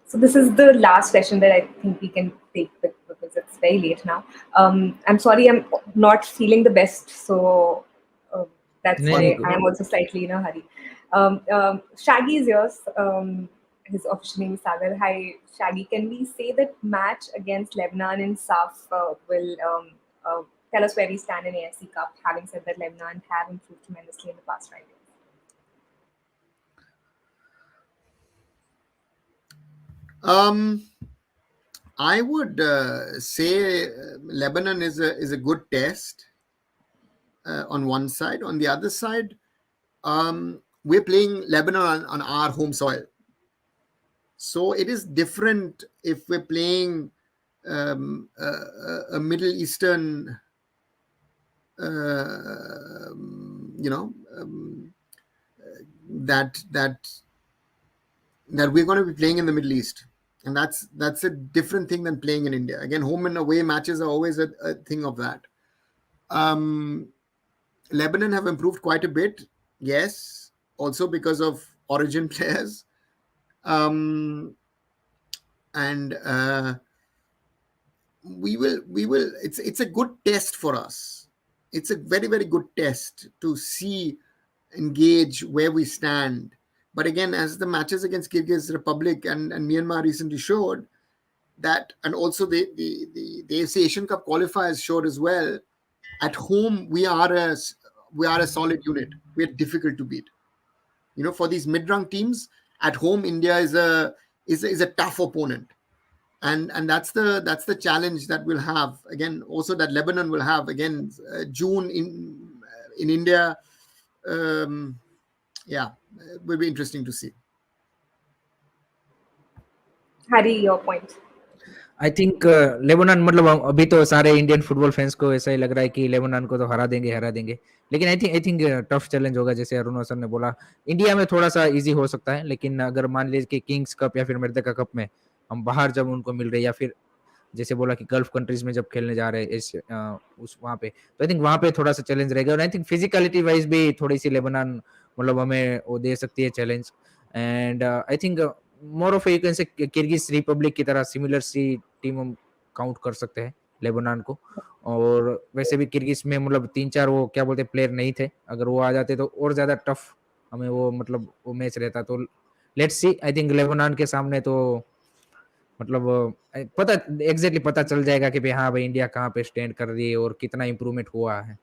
So this is the last question that I think we can take because it's very late now. I'm sorry, I'm not feeling the best, so that's why I'm also slightly in a hurry. Shaggy is yours. His official name is Sagar. Hi, Shaggy. Can we say that match against Lebanon in SAF will tell us where we stand in AFC Cup, having said that Lebanon have improved tremendously in the past 5 years? I would say Lebanon is a good test on one side. On the other side, we're playing Lebanon on our home soil. So it is different if we're playing a Middle Eastern, that we're going to be playing in the Middle East. And that's a different thing than playing in India. Again, home and away matches are always a thing of that. Lebanon have improved quite a bit, yes, also because of origin players. And we will. It's a good test for us it's a very, very good test to see, engage where we stand. But again, as the matches against Kyrgyz Republic and Myanmar recently showed, that, and also the AFC Asian Cup qualifiers showed as well, at home we are a solid unit. We are difficult to beat. For these mid-rank teams at home, India is a tough opponent, and that's the challenge that we'll have again. Also, that Lebanon will have again June in India. Yeah, it will be interesting to see. Harry, your point. I think Lebanon, मतलब अभी तो सारे Indian football fans को ऐसा ही लग रहा है कि लेबनान को तो हरा देंगे, लेकिन आई थिंक टफ चैलेंज होगा, जैसे अरुण सर ने बोला। इंडिया में थोड़ा सा इजी हो सकता है, लेकिन अगर मान लीजिए कि किंग्स कप या फिर मर्देका कप में हम बाहर जब उनको मिल रहे, या फिर जैसे बोला कि गल्फ कंट्रीज में जब खेलने जा रहे हैं उस वहाँ पे, तो आई थिंक वहाँ पे थोड़ा सा चैलेंज रहेगा। और आई थिंक फिजिकलिटी वाइज भी थोड़ी सी लेबनान मतलब हमें वो दे सकती है challenge. And I think more of you can से किर्गिज रिपब्लिक की तरह सिमिलर सी टीम हम काउंट कर सकते हैं लेबनान को। और वैसे भी किर्गिज में मतलब 3-4 वो क्या बोलते प्लेयर नहीं थे, अगर वो आ जाते तो और ज्यादा टफ हमें वो मतलब वो मैच रहता। तो let's see, I think Lebanon के सामने तो मतलब पता एग्जैक्टली पता चल जाएगा कि भाई हाँ भाई इंडिया कहाँ पे स्टैंड कर रही है और कितना इम्प्रूवमेंट हुआ है।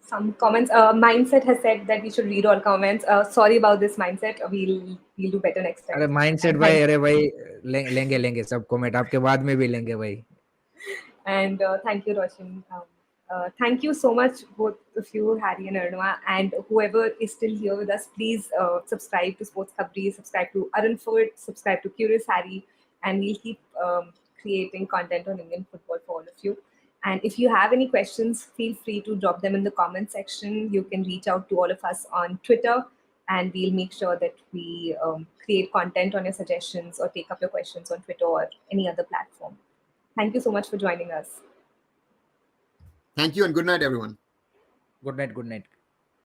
Some comments. Mindset has said that we should read all comments. Sorry about this, Mindset. We'll do better next time. अरे माइंडसेट भाई, अरे भाई लेंगे सब कमेंट आपके बाद में भी लेंगे भाई। And thank you, Roshan. Thank you so much, both of you, Harry and Arunava, and whoever is still here with us. Please subscribe to Sports Khabri, subscribe to Arunfoot, subscribe to Curious Harry, and we'll keep creating content on Indian football for all of you. And if you have any questions, feel free to drop them in the comment section. You can reach out to all of us on Twitter, and we'll make sure that we create content on your suggestions or take up your questions on Twitter or any other platform. Thank you so much for joining us. Thank you and good night, everyone. Good night.